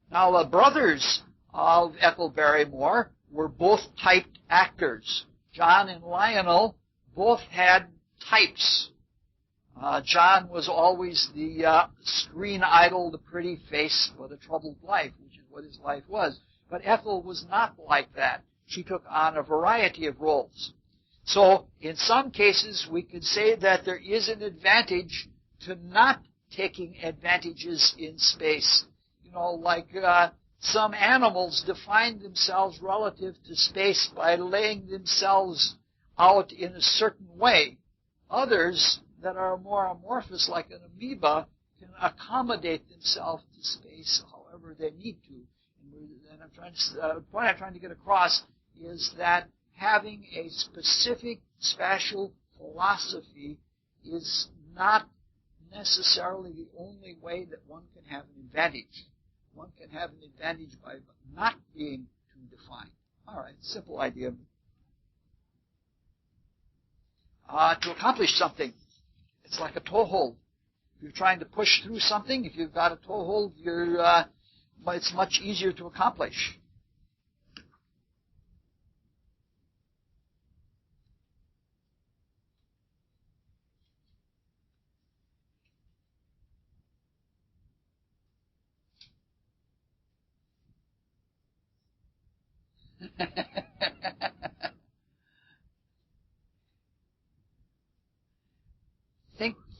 Now, the brothers of Ethel Barrymore were both typed actors. John and Lionel both had types. John was always the screen idol, the pretty face with a troubled life, which is what his life was. But Ethel was not like that. She took on a variety of roles. So, in some cases, we could say that there is an advantage to not taking advantages in space. Like some animals define themselves relative to space by laying themselves out in a certain way. Others that are more amorphous, like an amoeba, can accommodate themselves to space however they need to. And the point I'm trying to get across is that having a specific spatial philosophy is not necessarily the only way that one can have an advantage. One can have an advantage by not being too defined. All right, simple idea. To accomplish something, it's like a toehold. If you're trying to push through something, if you've got a toehold, it's much easier to accomplish.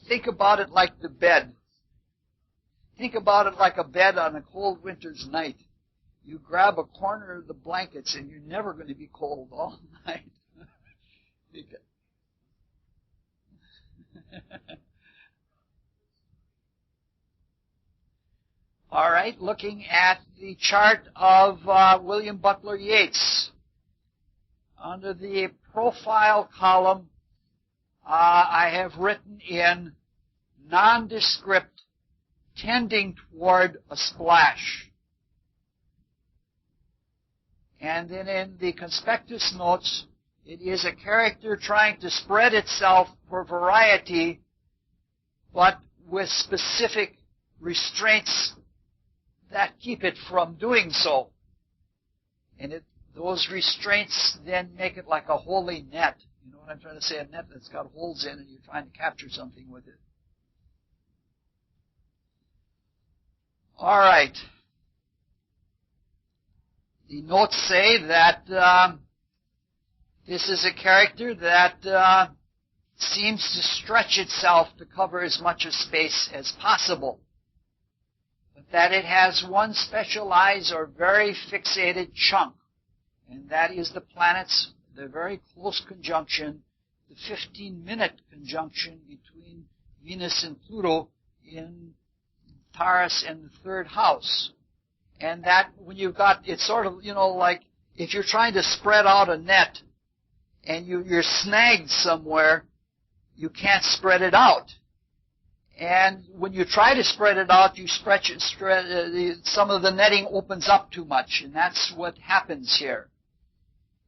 Think about it like the bed. Think about it like a bed on a cold winter's night. You grab a corner of the blankets and you're never going to be cold all night. All right, looking at the chart of William Butler Yeats. Under the profile column, I have written in nondescript, tending toward a splash. And then in the conspectus notes, it is a character trying to spread itself for variety, but with specific restraints that keep it from doing so. And those restraints then make it like a holy net. You know what I'm trying to say? A net that's got holes in and you're trying to capture something with it. All right. The notes say that this is a character that seems to stretch itself to cover as much of space as possible, but that it has one specialized or very fixated chunk, and that is the planets, the very close conjunction, the 15-minute conjunction between Venus and Pluto in Taurus and the third house. And that, when you've got, it's sort of, like if you're trying to spread out a net and you're snagged somewhere, you can't spread it out. And when you try to spread it out, you some of the netting opens up too much, and that's what happens here.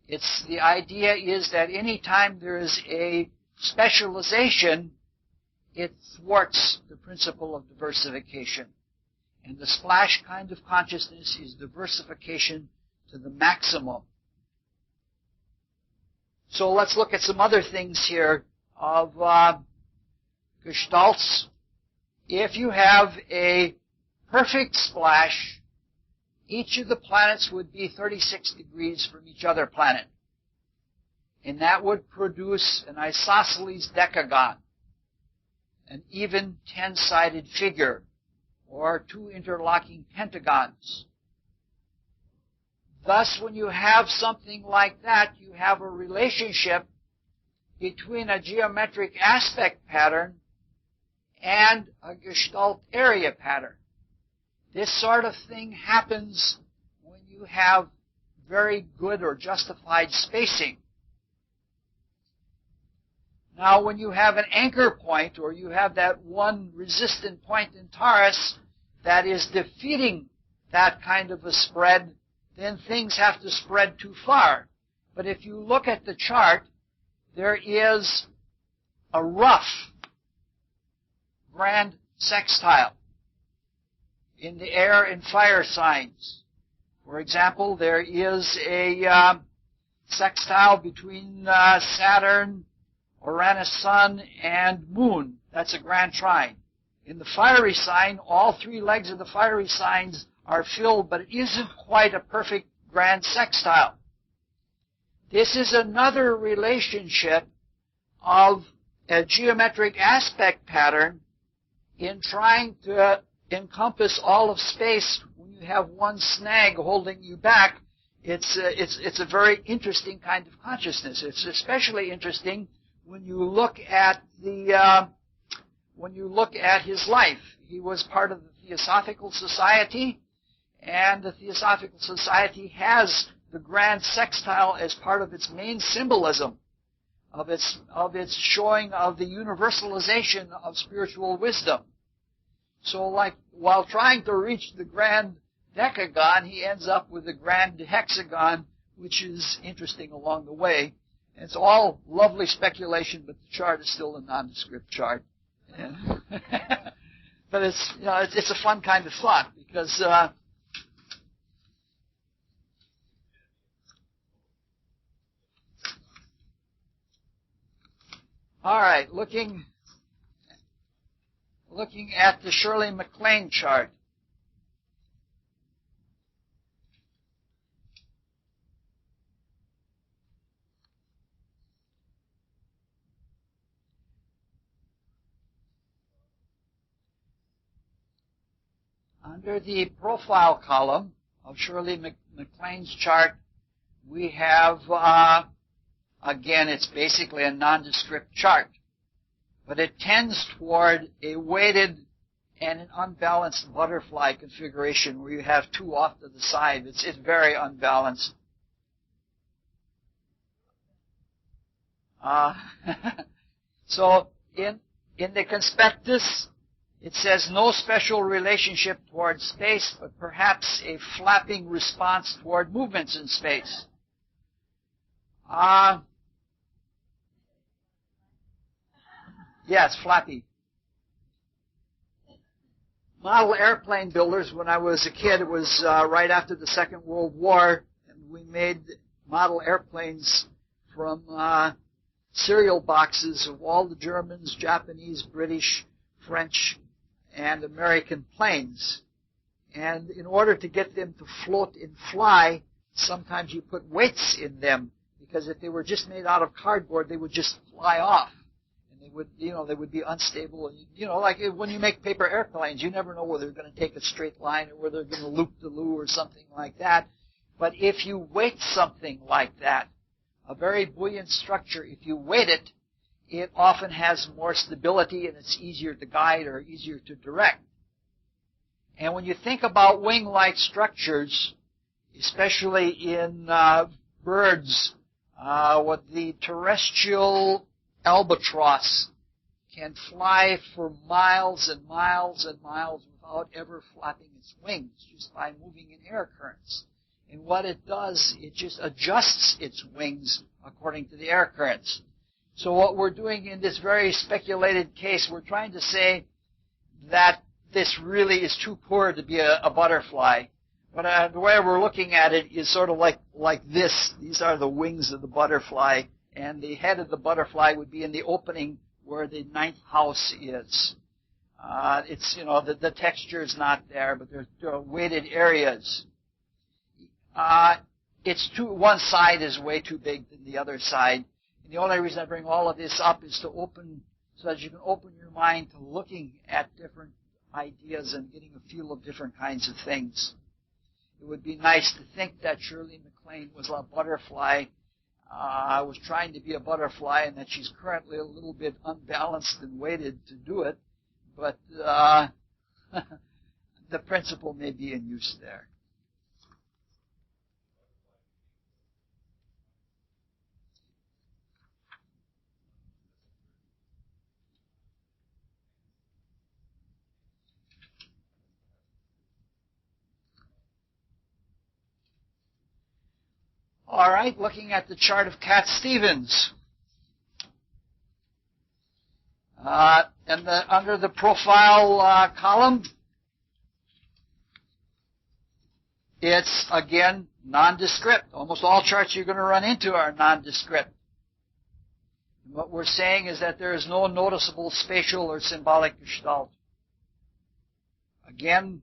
The idea is that any time there is a specialization, it thwarts the principle of diversification. And the splash kind of consciousness is diversification to the maximum. So let's look at some other things here of gestalts. If you have a perfect splash, each of the planets would be 36 degrees from each other planet. And that would produce an isosceles decagon, an even 10-sided figure, or two interlocking pentagons. Thus, when you have something like that, you have a relationship between a geometric aspect pattern and a gestalt area pattern. This sort of thing happens when you have very good or justified spacing. Now, when you have an anchor point, or you have that one resistant point in Taurus that is defeating that kind of a spread, then things have to spread too far. But if you look at the chart, there is a rough grand sextile in the air and fire signs. For example, there is a sextile between Saturn, Uranus, Sun, and Moon. That's a grand trine. In the fiery sign, all three legs of the fiery signs are filled, but it isn't quite a perfect grand sextile. This is another relationship of a geometric aspect pattern in trying to encompass all of space. When you have one snag holding you back, it's a very interesting kind of consciousness. It's especially interesting when you look at his life. He was part of the Theosophical Society, and the Theosophical Society has the grand sextile as part of its main symbolism, of its showing of the universalization of spiritual wisdom. So, like, while trying to reach the grand decagon, he ends up with the grand hexagon, which is interesting along the way. It's all lovely speculation, but the chart is still a nondescript chart. But it's a fun kind of thought, because all right, looking at the Shirley MacLaine chart. Under the profile column of Shirley MacLaine's chart, we have, again, it's basically a nondescript chart, but it tends toward a weighted and an unbalanced butterfly configuration where you have two off to the side. It's very unbalanced. So in the conspectus, it says no special relationship toward space, but perhaps a flapping response toward movements in space. Yes, flappy. Model airplane builders, when I was a kid, it was right after the Second World War, and we made model airplanes from cereal boxes of all the Germans, Japanese, British, French, and American planes. And in order to get them to float and fly, sometimes you put weights in them, because if they were just made out of cardboard, they would just fly off. And they would be unstable. And, like when you make paper airplanes, you never know whether they're going to take a straight line or whether they're going to loop-de-loo or something like that. But if you weight something like that, a very buoyant structure, if you weight it, it often has more stability and it's easier to guide or easier to direct. And when you think about wing-like structures, especially in birds, what the terrestrial albatross can fly for miles and miles and miles without ever flapping its wings, just by moving in air currents. And what it does, it just adjusts its wings according to the air currents. So what we're doing in this very speculated case, we're trying to say that this really is too poor to be a butterfly. But the way we're looking at it is sort of like this. These are the wings of the butterfly, and the head of the butterfly would be in the opening where the ninth house is. It's, the texture is not there, but there are weighted areas. One side is way too big than the other side. And the only reason I bring all of this up is to open, so that you can open your mind to looking at different ideas and getting a feel of different kinds of things. It would be nice to think that Shirley MacLaine was a butterfly, was trying to be a butterfly, and that she's currently a little bit unbalanced and weighted to do it. But the principle may be in use there. All right, looking at the chart of Cat Stevens. And under the profile column, it's, again, nondescript. Almost all charts you're going to run into are nondescript. And what we're saying is that there is no noticeable spatial or symbolic gestalt. Again,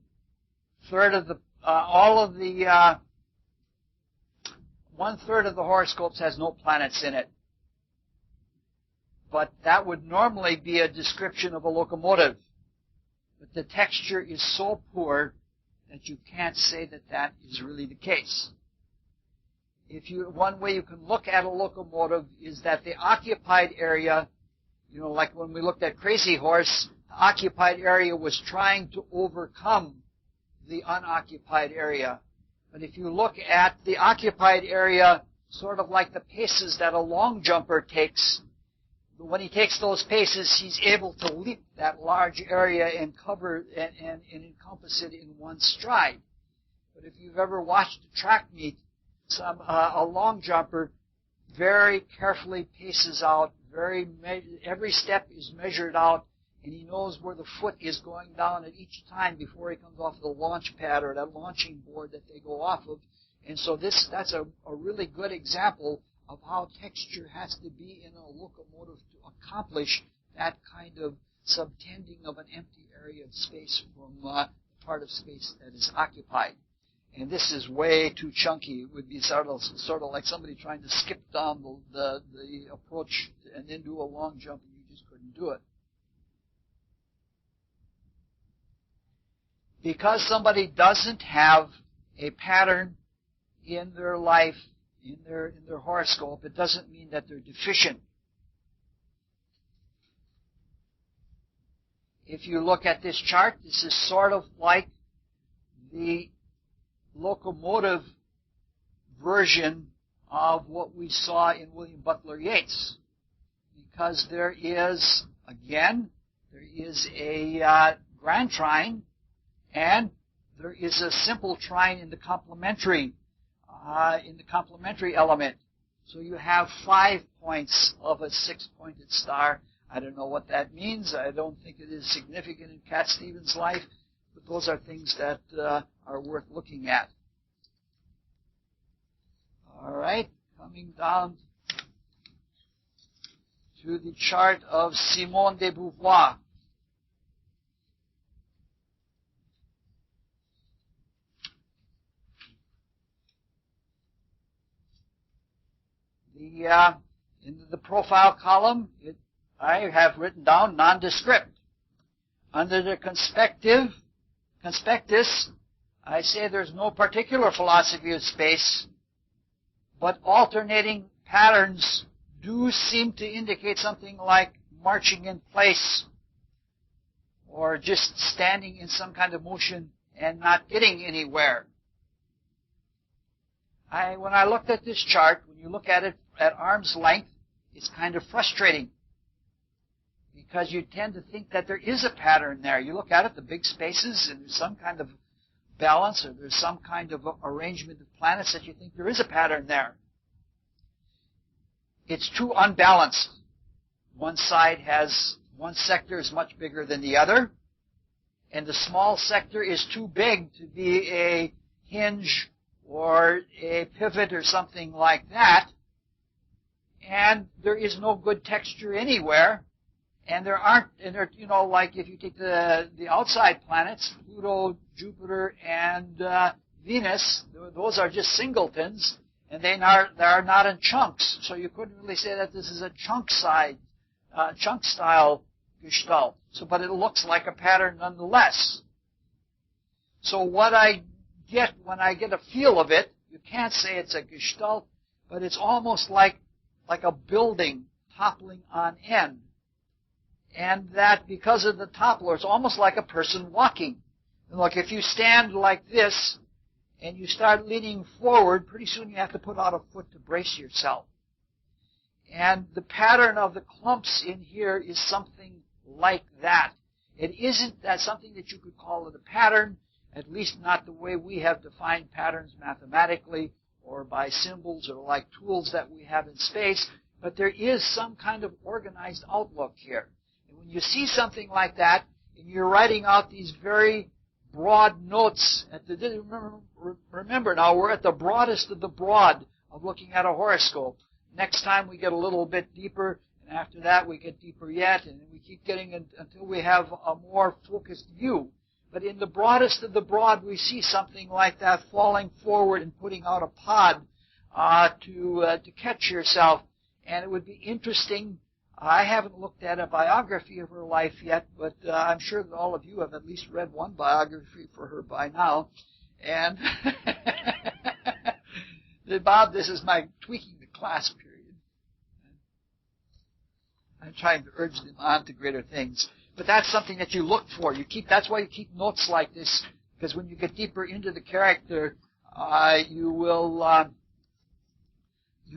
one-third of the horoscopes has no planets in it. But that would normally be a description of a locomotive. But the texture is so poor that you can't say that that is really the case. One way you can look at a locomotive is that the occupied area, like when we looked at Crazy Horse, the occupied area was trying to overcome the unoccupied area. But if you look at the occupied area, sort of like the paces that a long jumper takes, when he takes those paces, he's able to leap that large area and cover and encompass it in one stride. But if you've ever watched a track meet, a long jumper very carefully paces out, every step is measured out, and he knows where the foot is going down at each time before he comes off the launch pad or that launching board that they go off of. And so that's a really good example of how texture has to be in a locomotive to accomplish that kind of subtending of an empty area of space from part of space that is occupied. And this is way too chunky. It would be sort of like somebody trying to skip down the approach and then do a long jump, and you just couldn't do it. Because somebody doesn't have a pattern in their life, in their horoscope, it doesn't mean that they're deficient. If you look at this chart, this is sort of like the locomotive version of what we saw in William Butler Yeats. Because there is a grand trine, and there is a simple trine in the complementary element. So you have 5 points of a 6-pointed star. I don't know what that means. I don't think it is significant in Cat Stevens' life, but those are things that are worth looking at. All right, coming down to the chart of Simone de Beauvoir. In the profile column, I have written down nondescript. Under the conspectus, I say there's no particular philosophy of space, but alternating patterns do seem to indicate something like marching in place or just standing in some kind of motion and not getting anywhere. When I looked at this chart, when you look at it at arm's length, it's kind of frustrating. because you tend to think that there is a pattern there. You look at it, the big spaces, and there's some kind of balance, or there's some kind of arrangement of planets that you think there is a pattern there. It's too unbalanced. One sector is much bigger than the other, and the small sector is too big to be a hinge or a pivot or something like that. And there is no good texture anywhere. And like if you take the outside planets, Pluto, Jupiter, and Venus, those are just singletons, and they are not in chunks. So you couldn't really say that this is a chunk style gestalt. But it looks like a pattern nonetheless. So what I get when I get a feel of it, you can't say it's a gestalt, but it's almost like a building toppling on end. And that because of the toppler, it's almost like a person walking. And look, if you stand like this and you start leaning forward, pretty soon you have to put out a foot to brace yourself. And the pattern of the clumps in here is something like that. It isn't that something that you could call it a pattern, at least not the way we have defined patterns mathematically or by symbols or like tools that we have in space, but there is some kind of organized outlook here. And when you see something like that, and you're writing out these very broad notes, remember now, we're at the broadest of the broad of looking at a horoscope. Next time we get a little bit deeper, and after that we get deeper yet, and we keep getting until we have a more focused view. But in the broadest of the broad, we see something like that falling forward and putting out a pod to catch yourself. And it would be interesting. I haven't looked at a biography of her life yet, but I'm sure that all of you have at least read one biography for her by now. And Bob, this is my tweaking the class period. I'm trying to urge them on to greater things. But that's something that you look for. That's why you keep notes like this, because when you get deeper into the character, you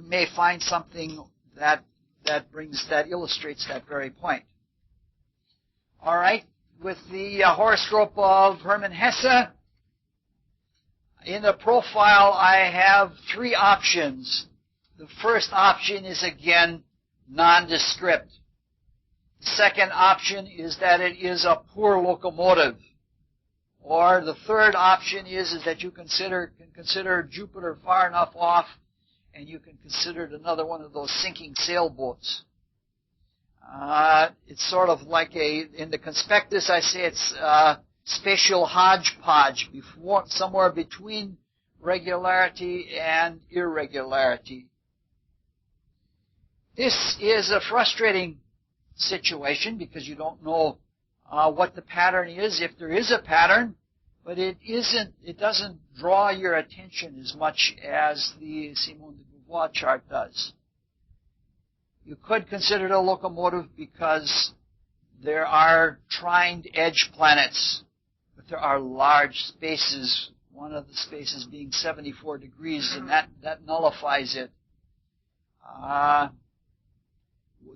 may find something that illustrates that very point. All right, with the horoscope of Hermann Hesse, in the profile I have three options. The first option is again nondescript. The second option is that it is a poor locomotive. Or the third option is that you can consider Jupiter far enough off, and you can consider it another one of those sinking sailboats. It's sort of like in the conspectus I say it's spatial hodgepodge, somewhere between regularity and irregularity. This is a frustrating situation because you don't know what the pattern is, if there is a pattern, but it doesn't draw your attention as much as the Simone de Beauvoir chart does. You could consider it a locomotive because there are trined edge planets, but there are large spaces, one of the spaces being 74 degrees, and that nullifies it.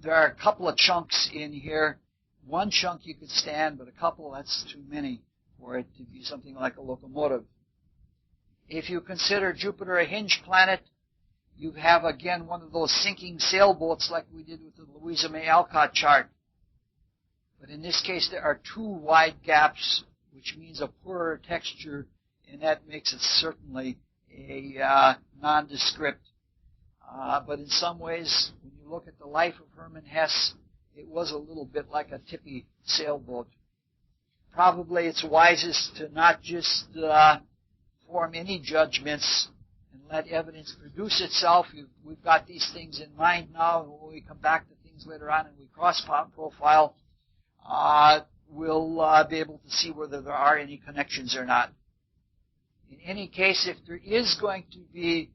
There are a couple of chunks in here. One chunk you could stand, but a couple, that's too many for it to be something like a locomotive. If you consider Jupiter a hinge planet, you have, again, one of those sinking sailboats like we did with the Louisa May Alcott chart. But in this case, there are two wide gaps, which means a poorer texture, and that makes it certainly a nondescript. But in some ways, when you look at the life of Hermann Hesse, it was a little bit like a tippy sailboat. Probably it's wisest to not just form any judgments and let evidence produce itself. We've got these things in mind now, and when we come back to things later on and we cross-profile, we'll be able to see whether there are any connections or not. In any case, if there is going to be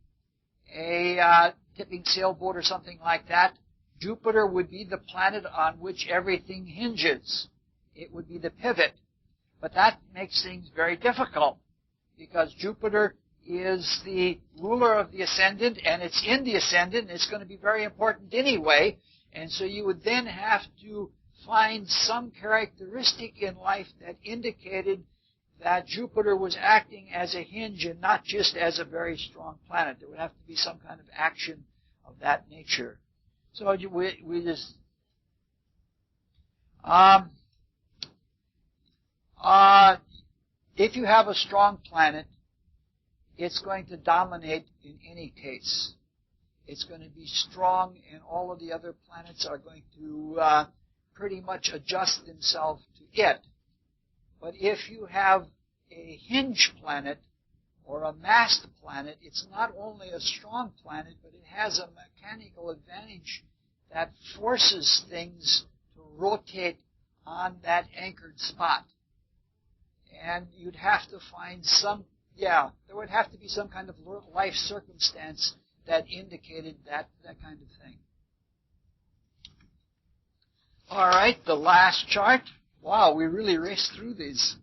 a tipping sailboat or something like that, Jupiter would be the planet on which everything hinges. It would be the pivot. But that makes things very difficult because Jupiter is the ruler of the ascendant, and it's in the ascendant, and it's going to be very important anyway. And so you would then have to find some characteristic in life that indicated that Jupiter was acting as a hinge and not just as a very strong planet. There would have to be some kind of action of that nature. So we just... if you have a strong planet, it's going to dominate in any case. It's going to be strong, and all of the other planets are going to pretty much adjust themselves to it. But if you have a hinge planet or a massed planet, it's not only a strong planet, but it has a mechanical advantage that forces things to rotate on that anchored spot. And you'd have to find there would have to be some kind of life circumstance that indicated that kind of thing. All right, the last chart. Wow, we really raced through these.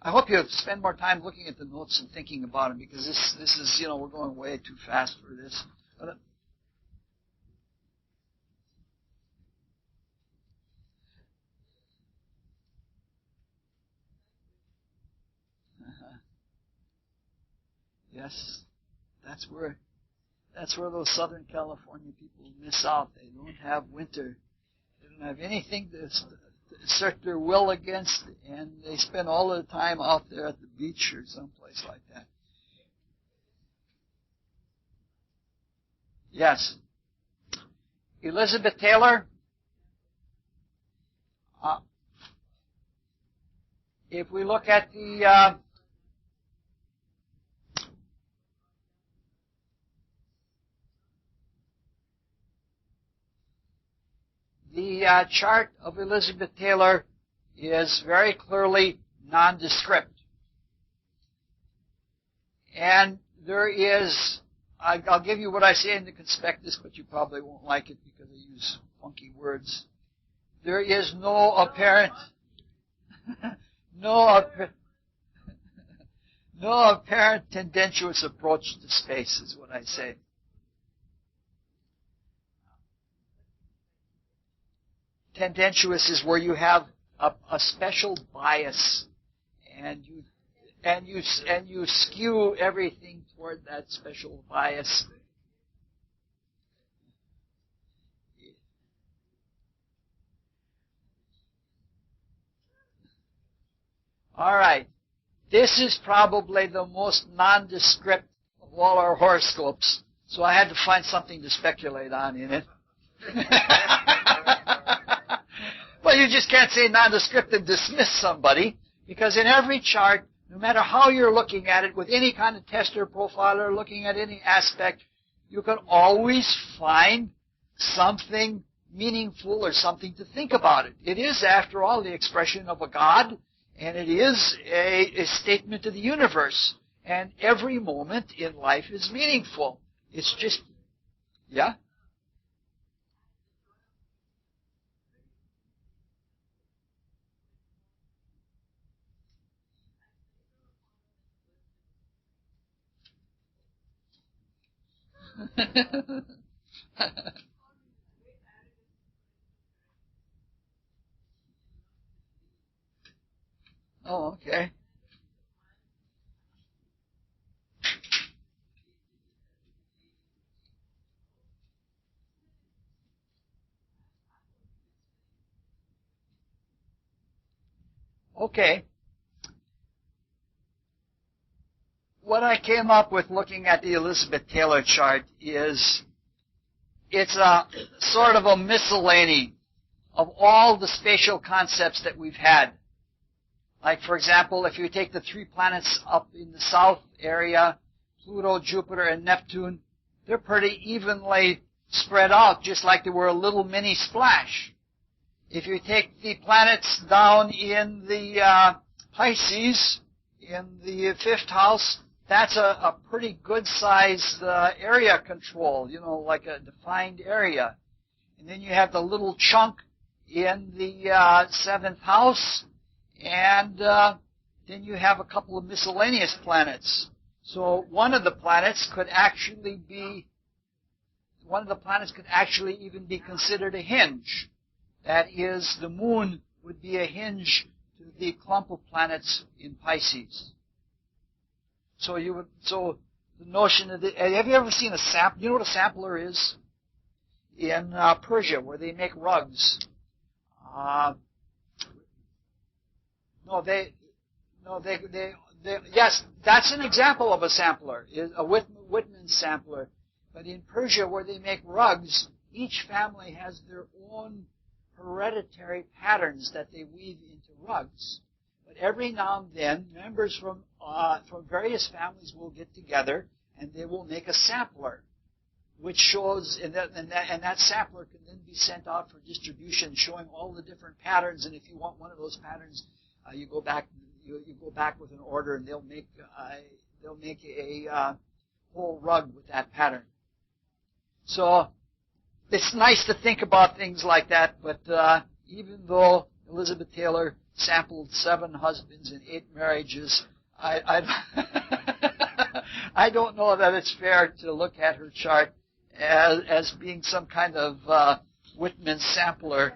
I hope you spend more time looking at the notes and thinking about them, because this is, we're going way too fast for this. But, yes, that's where those Southern California people miss out. They don't have winter. They don't have anything to assert their will against, and they spend all their time out there at the beach or someplace like that. Yes. Elizabeth Taylor. If we look at the chart of Elizabeth Taylor is very clearly nondescript. And there is, I'll give you what I say in the conspectus, but you probably won't like it because I use funky words. There is no apparent, no apparent tendentious approach to space is what I say. Tendentious is where you have a special bias, and you skew everything toward that special bias. All right. This is probably the most nondescript of all our horoscopes, so I had to find something to speculate on in it. Well, you just can't say nondescript and dismiss somebody, because in every chart, no matter how you're looking at it, with any kind of tester, profiler, looking at any aspect, you can always find something meaningful or something to think about it. It is, after all, the expression of a God, and it is a statement of the universe. And every moment in life is meaningful. It's just, yeah? Oh, okay. Okay. What I came up with looking at the Elizabeth Taylor chart is it's a sort of a miscellany of all the spatial concepts that we've had. Like, for example, if you take the 3 planets up in the south area, Pluto, Jupiter, and Neptune, they're pretty evenly spread out, just like they were a little mini splash. If you take the planets down in the Pisces, in the 5th house, that's a pretty good-sized area control, like a defined area. And then you have the little chunk in the 7th house, and then you have a couple of miscellaneous planets. So one of the planets could actually even be considered a hinge. That is, the moon would be a hinge to the clump of planets in Pisces. So the notion of have you ever seen a sample? You know what a sampler is? In Persia, where they make rugs. Yes, that's an example of a sampler, a Whitman sampler. But in Persia, where they make rugs, each family has their own hereditary patterns that they weave into rugs. But every now and then, members from various families will get together and they will make a sampler, which shows, and that sampler can then be sent out for distribution, showing all the different patterns. And if you want one of those patterns, you go back with an order, and they'll make a whole rug with that pattern. So it's nice to think about things like that. But even though Elizabeth Taylor sampled 7 husbands and 8 marriages, I don't know that it's fair to look at her chart as being some kind of Whitman sampler.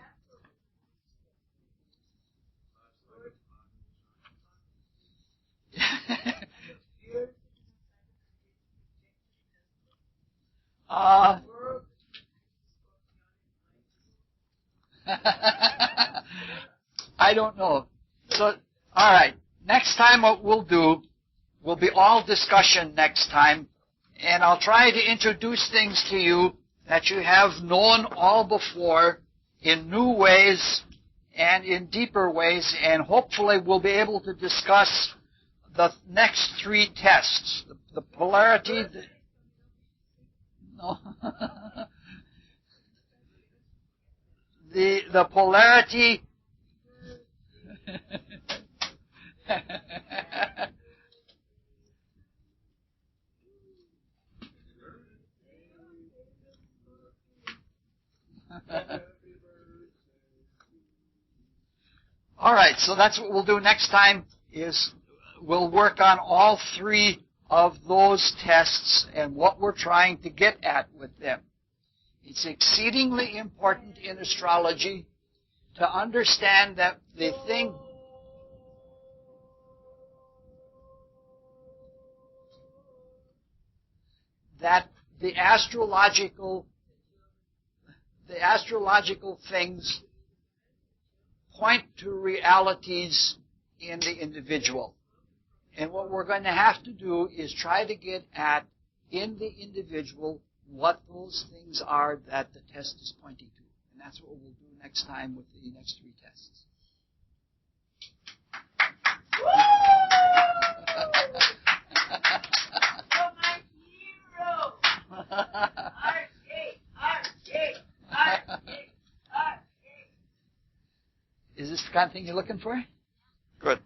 I don't know. So, all right. Next time what we'll do will be all discussion next time. And I'll try to introduce things to you that you have known all before in new ways and in deeper ways. And hopefully we'll be able to discuss the next 3 tests. The polarity... No. The polarity... All right, so that's what we'll do next time, is we'll work on all 3 of those tests and what we're trying to get at with them. It's exceedingly important in astrology to understand that the thing that the astrological things point to realities in the individual. And what we're going to have to do is try to get at, in the individual, what those things are that the test is pointing to. And that's what we'll do next time with the next 3 tests. You're my hero! Is this the kind of thing you're looking for? Good.